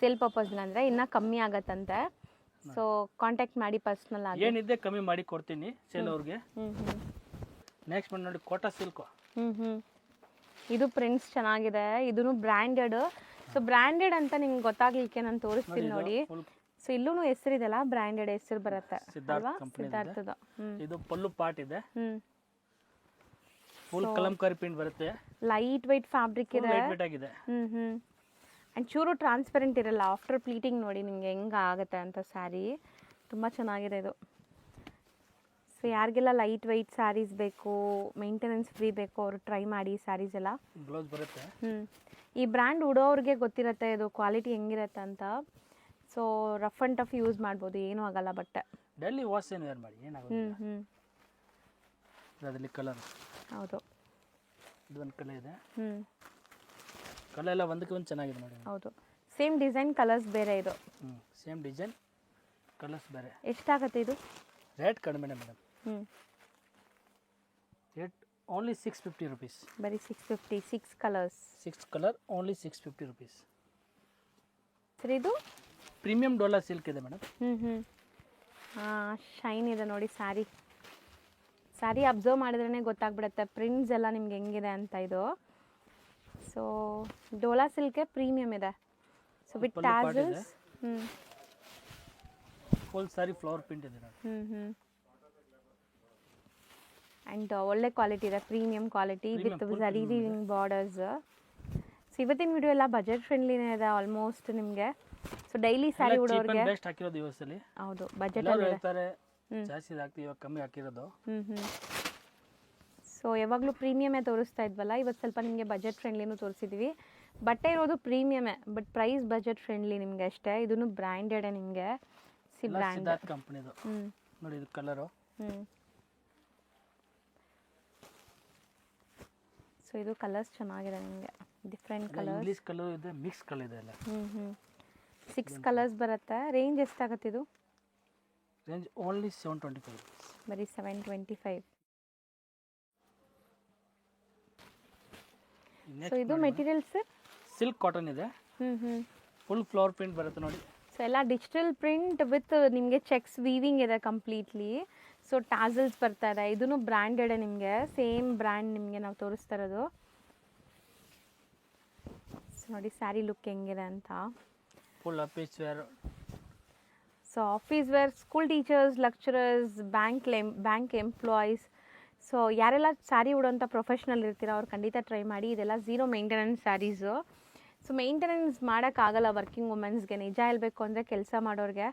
ಸೇಲ್ ಪರ್ಪಸ್ನ ಅಂದರೆ ಇನ್ನೂ ಕಮ್ಮಿ ಆಗತ್ತಂತೆ. ಸೊ ಕಾಂಟ್ಯಾಕ್ಟ್ ಮಾಡಿ ಪರ್ಸ್ನಲ್ ಆಗಿ. ಏನಿದೆ ಕಮ್ಮಿ ಮಾಡಿ ಕೊಡ್ತೀನಿ ಸೇಲ್ ಅವ್ರಿಗೆ. ನೆಕ್ಸ್ಟ್ ಬಂದು ನೋಡಿ ಕೋಟಾ ಸಿಲ್ಕ್. ಇದು ಪ್ರಿಂಟ್ಸ್ ಚೆನ್ನಾಗಿದೆ. ಇದೂ ಬ್ರ್ಯಾಂಡೆಡ್. ಸೊ ಬ್ರ್ಯಾಂಡೆಡ್ ಅಂತ ನಿಮ್ಗೆ ಗೊತ್ತಾಗ್ಲಿಕ್ಕೆ ನಾನು ತೋರಿಸ್ತೀನಿ ನೋಡಿ. ಸೊ ಇಲ್ಲೂ ಹೆಸರಿದೆಲ್ಲ, ಬ್ರ್ಯಾಂಡೆಡ್ ಹೆಸರು ಬರುತ್ತೆ ಅಲ್ವಾ, ಸಿದ್ಧಾರ್ಥದ. ಇದು ಪಲ್ಲು ಪಾಟ್ ಇದೆ. ಫುಲ್ ಕಲಂಕಾರಿ ಪ್ರಿಂಟ್ ಬರುತ್ತೆ. ಲೈಟ್ ವೈಟ್ ಫ್ಯಾಬ್ರಿಕ್ ಇದೆ. ಲೈಟ್ ಆಗಿದೆ. ಆ್ಯಂಡ್ ಚೂರು ಟ್ರಾನ್ಸ್ಪರೆಂಟ್ ಇರಲ್ಲ. ಆಫ್ಟರ್ ಪ್ಲೀಟಿಂಗ್ ನೋಡಿ ನಿಮ್ಗೆ ಹೆಂಗೆ ಆಗುತ್ತೆ ಅಂತ ಸ್ಯಾರಿ. ತುಂಬ ಚೆನ್ನಾಗಿದೆ ಇದು. ಸೊ ಯಾರಿಗೆಲ್ಲ ಲೈಟ್ ವೈಟ್ ಸ್ಯಾರೀಸ್ ಬೇಕು, ಮೇಂಟೆನೆನ್ಸ್ ಫ್ರೀ ಬೇಕು, ಅವರು ಟ್ರೈ ಮಾಡಿ ಸ್ಯಾರೀಸ್ ಎಲ್ಲ. ಬ್ಲೌಸ್ ಬರುತ್ತೆ. ಈ ಬ್ರ್ಯಾಂಡ್ ಉಡೋರಿಗೆ ಗೊತ್ತಿರುತ್ತೆ ಇದು ಕ್ವಾಲಿಟಿ ಹೆಂಗಿರುತ್ತೆ ಅಂತ. So rough and tough use ಮಾಡ್ಬೋದು, ಏನೂ ಆಗಲ್ಲ ಬಟ್ಟೆ. ಡೈಲಿ ವಾಶ್ ಏನು ವೇರ್ ಮಾಡಿ ಏನಾಗೋದಿಲ್ಲ. ಅದರಲ್ಲಿ ಕಲರ್. ಹೌದು, ಇದು ಒಂದು ಕಲರ್ ಇದೆ. ಕಲರ್ ಎಲ್ಲ ಒಂದಕ್ಕೆ ಒಂದು ಚೆನ್ನಾಗಿದೆ ನೋಡಿ. ಹೌದು, ಸೇಮ್ ಡಿಸೈನ್ ಕಲರ್ಸ್ ಬೇರೆ ಇದು. ಸೇಮ್ ಡಿಸೈನ್ ಕಲರ್ಸ್ ಬೇರೆ. ಎಷ್ಟಾಗುತ್ತೆ ಇದು? ರೇಟ್ ಕಡಿಮೆ ಮೇಡಮ್. Rate only 650 rupees. ಬರೀ 650. 6 ಕಲರ್ಸ್. 6 colour only 650 rupees. ಸರಿ, ಇದು ಪ್ರೀಮಿಯಂ ಡೋಲಾ ಸಿಲ್ಕ್ ಇದೆ ಮೇಡಮ್. ಶೈನ್ ಇದೆ ನೋಡಿ ಸ್ಯಾರಿ. ಸ್ಯಾರಿ ಅಬ್ಸರ್ವ್ ಮಾಡಿದ್ರೇ ಗೊತ್ತಾಗ್ಬಿಡುತ್ತೆ ಪ್ರಿಂಟ್ಸ್ ಎಲ್ಲ ನಿಮ್ಗೆ ಹೆಂಗಿದೆ ಅಂತ. ಇದು ಸೊ ಡೋಲಾ ಸಿಲ್ಕೆ ಪ್ರೀಮಿಯಂ ಇದೆ. So with tassels. Full sari flower print ಇದೆ ನೋಡಿ. ಆ್ಯಂಡ್ ಒಳ್ಳೆ ಕ್ವಾಲಿಟಿ ಇದೆ, ಪ್ರೀಮಿಯಂ ಕ್ವಾಲಿಟಿ ವಿತ್ ಜರಿ ವೀವಿಂಗ್ ಬಾರ್ಡರ್ಸ್. ಸೊ ಇವತ್ತಿನ ವಿಡಿಯೋ ಎಲ್ಲ ಬಜೆಟ್ ಫ್ರೆಂಡ್ಲಿನೇ ಇದೆ ಆಲ್ಮೋಸ್ಟ್ ನಿಮಗೆ. ಸೊ ಡೈಲಿ ಸ್ಯಾರಿ ಉಡೋರಿಗೆ ಬೆಸ್ಟ್ ಹಾಕಿರೋದು ಇವತ್ತಲ್ಲಿ. ಹೌದು, ಬಜೆಟ್ ಹೇಳ್ತಾರೆ ಜಾಸ್ತಿ ಹಾಕ್ತೀವಿ, ಇವಾಗ ಕಮ್ಮಿ ಹಾಕಿರೋದು. ಸೊ ಯಾವಾಗಲೂ ಪ್ರೀಮಿಯಮೇ ತೋರಿಸ್ತಾ ಇದ್ವಲ್ಲ, ಇವತ್ತು ಸ್ವಲ್ಪ ನಿಮಗೆ ಬಜೆಟ್ ಫ್ರೆಂಡ್ಲಿನೂ ತೋರಿಸಿದ್ವಿ. ಬಟ್ಟೆ ಇರೋದು ಪ್ರೀಮಿಯಮೇ, ಬಟ್ ಪ್ರೈಸ್ ಬಜೆಟ್ ಫ್ರೆಂಡ್ಲಿ ನಿಮಗೆ ಅಷ್ಟೇ. ಇದನ್ನು ಬ್ರ್ಯಾಂಡೆಡೇ ನಿಮಗೆ. ಸಿದ್ಧಾರ್ಥ್ ಕಂಪನಿದು ನೋಡಿ. ಇದು ಕಲರು. ಸೊ ಇದು ಕಲರ್ಸ್ ಚೆನ್ನಾಗಿದೆ ನಿಮಗೆ, ಡಿಫ್ರೆಂಟ್ ಕಲರ್ಸ್. ಇಂಗ್ಲಿಷ್ ಕಲರ್ ಇದೆ, ಮಿಕ್ಸ್ ಕಲರ್ ಇದೆ ಎಲ್ಲ. 6 ಕಲರ್ಸ್ ಬರುತ್ತೆ. ರೇಂಜ್ ಎಷ್ಟಾಗುತ್ತೆ ಇದು? Range only 725. ಬರೀ 725. ಸೊ ಇದು ಮೆಟೀರಿಯಲ್ಸ್ ಸಿಲ್ಕ್ ಕಾಟನ್ ಇದೆ. ಫುಲ್ ಫ್ಲವರ್ ಪ್ರಿಂಟ್ ಬರುತ್ತೆ ನೋಡಿ. ಸೊ ಎಲ್ಲ ಡಿಜಿಟಲ್ ಪ್ರಿಂಟ್ ವಿತ್ ನಿಮಗೆ ಚೆಕ್ಸ್ ವೀವಿಂಗ್ ಇದೆ ಕಂಪ್ಲೀಟ್ಲಿ. ಸೊ ಟಾಸಲ್ಸ್ ಬರ್ತಾ ಇದೆ. ಇದೂ ಬ್ರ್ಯಾಂಡೆಡ್ ನಿಮಗೆ, ಸೇಮ್ ಬ್ರ್ಯಾಂಡ್ ನಿಮಗೆ ನಾವು ತೋರಿಸ್ತಾ ಇರೋದು. ಸೊ ನೋಡಿ ಸ್ಯಾರಿ ಲುಕ್ ಹೆಂಗಿದೆ ಅಂತ. Full office wear. So office wear, school teachers, lecturers, bank employees. So ಯಾರೆಲ್ಲ ಸ್ಯಾರಿ ಉಡೋಂಥ ಪ್ರೊಫೆಷ್ನಲ್ ಇರ್ತೀರೋ ಅವ್ರು ಖಂಡಿತ ಟ್ರೈ ಮಾಡಿ. ಇದೆಲ್ಲ zero maintenance saris. So maintenance ಮಾಡೋಕ್ಕಾಗಲ್ಲ ವರ್ಕಿಂಗ್ ವುಮೆನ್ಸ್ಗೆ. ನಿಜ ಹೇಳಬೇಕು ಅಂದರೆ ಕೆಲಸ ಮಾಡೋರಿಗೆ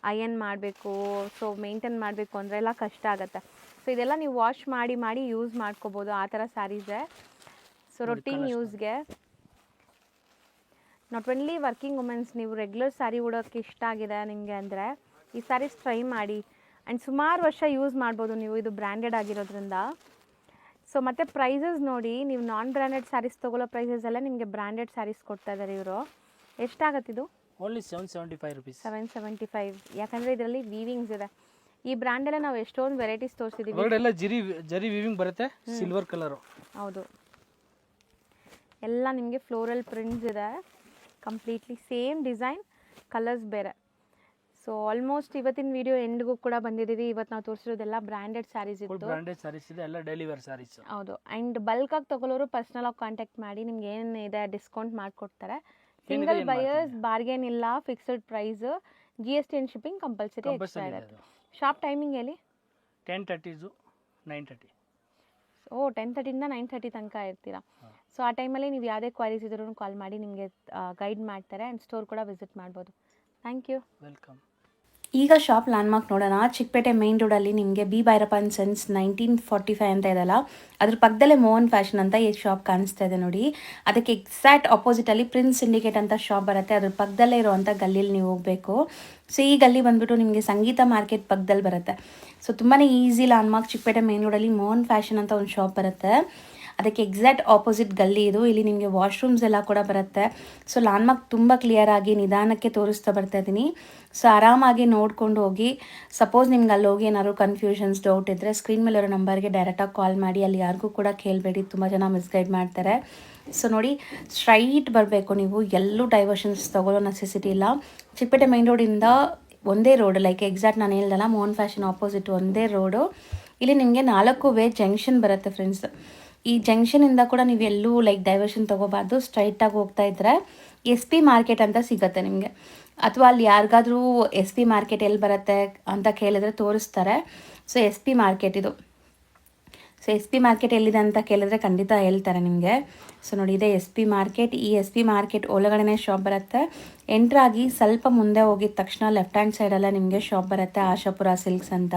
ಅಯನ್ ಮಾಡಬೇಕು, ಸೊ ಮೇಂಟೈನ್ ಮಾಡಬೇಕು ಅಂದರೆ ಎಲ್ಲ ಕಷ್ಟ ಆಗುತ್ತೆ. ಸೊ ಇದೆಲ್ಲ ನೀವು ವಾಶ್ ಮಾಡಿ ಮಾಡಿ ಯೂಸ್ ಮಾಡ್ಕೋಬೋದು, ಆ ಥರ ಸ್ಯಾರೀಸೇ. ಸೊ ರೊಟೀನ್ ಯೂಸ್ಗೆ, ನಾಟ್ ಓನ್ಲಿ ವರ್ಕಿಂಗ್ ವುಮೆನ್ಸ್, ನೀವು ರೆಗ್ಯುಲರ್ ಸ್ಯಾರಿ ಉಡೋಕ್ಕೆ ಇಷ್ಟ ಆಗಿದೆ ನಿಮಗೆ ಅಂದರೆ ಈ ಸ್ಯಾರೀಸ್ ಟ್ರೈ ಮಾಡಿ. ಆ್ಯಂಡ್ ಸುಮಾರು ವರ್ಷ ಯೂಸ್ ಮಾಡ್ಬೋದು ನೀವು, ಇದು ಬ್ರ್ಯಾಂಡೆಡ್ ಆಗಿರೋದ್ರಿಂದ. ಸೊ ಮತ್ತು ಪ್ರೈಸಸ್ ನೋಡಿ, ನೀವು ನಾನ್ ಬ್ರ್ಯಾಂಡೆಡ್ ಸ್ಯಾರೀಸ್ ತೊಗೊಳ್ಳೋ ಪ್ರೈಸಸ್ ಎಲ್ಲ ನಿಮಗೆ ಬ್ರ್ಯಾಂಡೆಡ್ ಸ್ಯಾರೀಸ್ ಕೊಡ್ತಾ ಇದ್ದಾರೆ ಇವರು. ಎಷ್ಟಾಗತ್ತೆ ಇದು? Only 775 rupees. 775. ಯಾಕಂದರೆ ಇದರಲ್ಲಿ ವೀವಿಂಗ್ಸ್ ಇದೆ. ಈ ಬ್ರ್ಯಾಂಡಲ್ಲೇ ನಾವು ಎಷ್ಟೊಂದು ವೆರೈಟೀಸ್ ತೋರಿಸಿದ್ದೀವಿ. ಹೊರಗಡೆ ಜರಿ ವೀವಿಂಗ್ ಬರುತ್ತೆ, ಸಿಲ್ವರ್ ಕಲರು. ಹೌದು, ಎಲ್ಲ ನಿಮಗೆ ಫ್ಲೋರಲ್ ಪ್ರಿಂಟ್ಸ್ ಇದೆ, ಕಂಪ್ಲೀಟ್ಲಿ ಸೇಮ್ ಡಿಸೈನ್, ಕಲರ್ಸ್ ಬೇರೆ. ಸೊ ಆಲ್ಮೋಸ್ಟ್ ಇವತ್ತಿನ ವಿಡಿಯೋ ಎಂಡ್ಗೂ ಕೂಡ ಬಂದಿದ್ದೀವಿ. ಇವತ್ತು ನಾವು ತೋರಿಸಿರೋದೆಲ್ಲ ಬ್ರ್ಯಾಂಡೆಡ್ ಸ್ಯಾರೀಸ್ ಇತ್ತು. ಬ್ರ್ಯಾಂಡೆಡ್ ಸ್ಯಾರೀಸ್ ಇದೆ, ಎಲ್ಲ ಡೈಲಿ ವೇರ್ ಸ್ಯಾರೀಸ್. ಹೌದು. ಆ್ಯಂಡ್ ಬಲ್ಕಾಗಿ ತೊಗೊಳ್ಳೋರು ಪರ್ಸ್ನಲ್ ಆಗಿ ಕಾಂಟ್ಯಾಕ್ಟ್ ಮಾಡಿ, ನಿಮ್ಗೆ ಏನಿದೆ ಡಿಸ್ಕೌಂಟ್ ಮಾಡಿಕೊಡ್ತಾರೆ. ಸಿಂಗಲ್ ಬಯರ್ಸ್ ಬಾರ್ಗೇನ್ ಇಲ್ಲ, fixed price. GST and shipping compulsory extra compulsory ಇದೆ ಇರುತ್ತೆ. ಅದು. ಶಾಪ್ ಟೈಮಿಂಗ್ ಹೇಳಿ. 10:30 9:30. ಓ 10:30 9:30 ತನಕ ಇರ್ತೀರಾ. ಸೊ ಆ ಟೈಮಲ್ಲಿ ನೀವು ಯಾವುದೇ ಕ್ವೈರೀಸ್ ಇದ್ರೂ ಕಾಲ್ ಮಾಡಿ ನಿಮಗೆ ಗೈಡ್ ಮಾಡ್ತಾರೆ ಆ್ಯಂಡ್ ಸ್ಟೋರ್ ಕೂಡ ವಿಸಿಟ್ ಮಾಡ್ಬೋದು. Thank you. ವೆಲ್ಕಮ್. ಈಗ ಶಾಪ್ ಲ್ಯಾಂಡ್ಮಾರ್ಕ್ ನೋಡೋಣ. ಚಿಕ್ಕಪೇಟೆ ಮೈನ್ ರೋಡಲ್ಲಿ ನಿಮಗೆ ಬಿ ಭೈರಪ್ಪ ಆ್ಯಂಡ್ ಸನ್ಸ್ 1945 ಅಂತ ಇದೆಯಲ್ಲ, ಅದ್ರ ಪಕ್ಕದಲ್ಲೇ ಮೋಹನ್ ಫ್ಯಾಷನ್ ಅಂತ ಈ ಶಾಪ್ ಕಾಣಿಸ್ತಾ ಇದೆ ನೋಡಿ. ಅದಕ್ಕೆ ಎಕ್ಸಾಕ್ಟ್ ಆಪೋಸಿಟಲ್ಲಿ ಪ್ರಿನ್ಸ್ ಸಿಂಡಿಕೇಟ್ ಅಂತ ಶಾಪ್ ಬರುತ್ತೆ. ಅದ್ರ ಪಕ್ಕದಲ್ಲೇ ಇರುವಂಥ ಗಲ್ಲಿಯಲ್ಲಿ ನೀವು ಹೋಗಬೇಕು. ಸೊ ಈ ಗಲ್ಲಿ ಬಂದುಬಿಟ್ಟು ನಿಮಗೆ ಸಂಗೀತ ಮಾರ್ಕೆಟ್ ಪಕ್ಕದಲ್ಲಿ ಬರುತ್ತೆ. ಸೊ ತುಂಬಾ ಈಸಿ ಲ್ಯಾಂಡ್ಮಾರ್ಕ್. ಚಿಕ್ಕಪೇಟೆ ಮೈನ್ ರೋಡಲ್ಲಿ ಮೋಹನ್ ಫ್ಯಾಷನ್ ಅಂತ ಒಂದು ಶಾಪ್ ಬರುತ್ತೆ. ಅದಕ್ಕೆ ಎಕ್ಸಾಕ್ಟ್ ಆಪೋಸಿಟ್ ಗಲ್ಲಿ ಇದು. ಇಲ್ಲಿ ನಿಮಗೆ ವಾಶ್ರೂಮ್ಸ್ ಎಲ್ಲ ಕೂಡ ಬರುತ್ತೆ. ಸೊ ಲ್ಯಾಂಡ್ಮಾರ್ಕ್ ತುಂಬ ಕ್ಲಿಯರಾಗಿ ನಿಧಾನಕ್ಕೆ ತೋರಿಸ್ತಾ ಬರ್ತಾ ಇದ್ದೀನಿ. ಸೊ ಆರಾಮಾಗಿ ನೋಡ್ಕೊಂಡು ಹೋಗಿ. ಸಪೋಸ್ ನಿಮ್ಗೆ ಅಲ್ಲಿ ಹೋಗಿ ಏನಾದ್ರು ಕನ್ಫ್ಯೂಷನ್ಸ್ ಡೌಟ್ ಇದ್ದರೆ ಸ್ಕ್ರೀನ್ ಮೇಲೆ ಇರೋ ನಂಬರ್ಗೆ ಡೈರೆಕ್ಟಾಗಿ ಕಾಲ್ ಮಾಡಿ. ಅಲ್ಲಿ ಯಾರಿಗೂ ಕೂಡ ಕೇಳಬೇಡಿ, ತುಂಬ ಜನ ಮಿಸ್ಗೈಡ್ ಮಾಡ್ತಾರೆ. ಸೊ ನೋಡಿ, ಸ್ಟ್ರೈಟ್ ಬರಬೇಕು ನೀವು, ಎಲ್ಲೂ ಡೈವರ್ಷನ್ಸ್ ತೊಗೊಳ್ಳೋ ನೆಸೆಸಿಟಿ ಇಲ್ಲ. ಚಿಕ್ಕಪೇಟೆ ಮೈನ್ ರೋಡಿಂದ ಒಂದೇ ರೋಡ್, ಲೈಕ್ ಎಕ್ಸಾಕ್ಟ್ ನಾನು ಹೇಳ್ದಲ್ಲ ಮೋಹನ್ ಫ್ಯಾಷನ್ ಆಪೋಸಿಟ್ ಒಂದೇ ರೋಡು. ಇಲ್ಲಿ ನಿಮಗೆ 4 ವೇ ಜಂಕ್ಷನ್ ಬರುತ್ತೆ ಫ್ರೆಂಡ್ಸ್. ಈ ಜಂಕ್ಷನಿಂದ ಕೂಡ ನೀವು ಎಲ್ಲೂ ಲೈಕ್ ಡೈವರ್ಷನ್ ತೊಗೋಬಾರ್ದು. ಸ್ಟ್ರೈಟಾಗಿ ಹೋಗ್ತಾ ಇದ್ದರೆ SP ಮಾರ್ಕೆಟ್ ಅಂತ ಸಿಗುತ್ತೆ ನಿಮಗೆ. ಅಥವಾ ಅಲ್ಲಿ ಯಾರಿಗಾದ್ರೂ SP ಮಾರ್ಕೆಟ್ ಎಲ್ಲಿ ಬರುತ್ತೆ ಅಂತ ಕೇಳಿದ್ರೆ ತೋರಿಸ್ತಾರೆ. ಸೊ SP ಮಾರ್ಕೆಟ್ ಇದು. ಸೊ SP ಮಾರ್ಕೆಟ್ ಎಲ್ಲಿದೆ ಅಂತ ಕೇಳಿದ್ರೆ ಖಂಡಿತ ಹೇಳ್ತಾರೆ ನಿಮಗೆ. ಸೊ ನೋಡಿ, ಇದೆ SP ಮಾರ್ಕೆಟ್. ಈ SP ಮಾರ್ಕೆಟ್ ಒಳಗಡೆ ಶಾಪ್ ಬರುತ್ತೆ. ಎಂಟ್ರಾಗಿ ಸ್ವಲ್ಪ ಮುಂದೆ ಹೋಗಿದ ತಕ್ಷಣ ಲೆಫ್ಟ್ ಹ್ಯಾಂಡ್ ಸೈಡಲ್ಲೇ ನಿಮಗೆ ಶಾಪ್ ಬರುತ್ತೆ, ಆಶಾಪುರ ಸಿಲ್ಕ್ಸ್ ಅಂತ.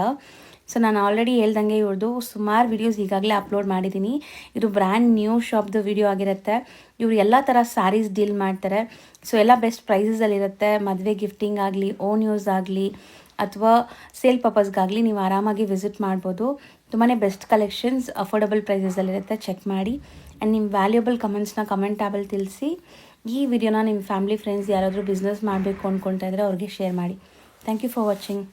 ಸೊ ನಾನು ಆಲ್ರೆಡಿ ಹೇಳ್ದಂಗೆ ಇವ್ರದ್ದು ಸುಮಾರು ವೀಡಿಯೋಸ್ ಈಗಾಗಲೇ ಅಪ್ಲೋಡ್ ಮಾಡಿದ್ದೀನಿ. ಇದು ಬ್ರ್ಯಾಂಡ್ ನ್ಯೂ ಶಾಪ್ದು ವಿಡಿಯೋ ಆಗಿರುತ್ತೆ. ಇವರು ಎಲ್ಲ ಥರ ಸ್ಯಾರೀಸ್ ಡೀಲ್ ಮಾಡ್ತಾರೆ. ಸೊ ಎಲ್ಲ ಬೆಸ್ಟ್ ಪ್ರೈಸಸಲ್ಲಿರುತ್ತೆ. ಮದುವೆ ಗಿಫ್ಟಿಂಗ್ ಆಗಲಿ, ಓನ್ ಯೂಸ್ ಆಗಲಿ, ಅಥವಾ ಸೇಲ್ ಪರ್ಪಸ್ಗಾಗಲಿ ನೀವು ಆರಾಮಾಗಿ ವಿಸಿಟ್ ಮಾಡ್ಬೋದು. ತುಂಬಾ ಬೆಸ್ಟ್ ಕಲೆಕ್ಷನ್ಸ್ ಅಫೋರ್ಡಬಲ್ ಪ್ರೈಸಸಲ್ಲಿರುತ್ತೆ. ಚೆಕ್ ಮಾಡಿ ಆ್ಯಂಡ್ ನಿಮ್ಮ ವ್ಯಾಲ್ಯೂಬಲ್ ಕಮೆಂಟ್ಸ್ನ ಕಮೆಂಟ್ ಟ್ಯಾಬಲ್ಲಿ ತಿಳಿಸಿ. ಈ ವಿಡಿಯೋನ ನಿಮ್ಮ ಫ್ಯಾಮಿಲಿ ಫ್ರೆಂಡ್ಸ್ ಯಾರಾದರೂ ಬಿಸ್ನೆಸ್ ಮಾಡಬೇಕು ಅಂದ್ಕೊಳ್ತಾ ಇದ್ದರೆ ಅವ್ರಿಗೆ ಶೇರ್ ಮಾಡಿ. Thank you for watching.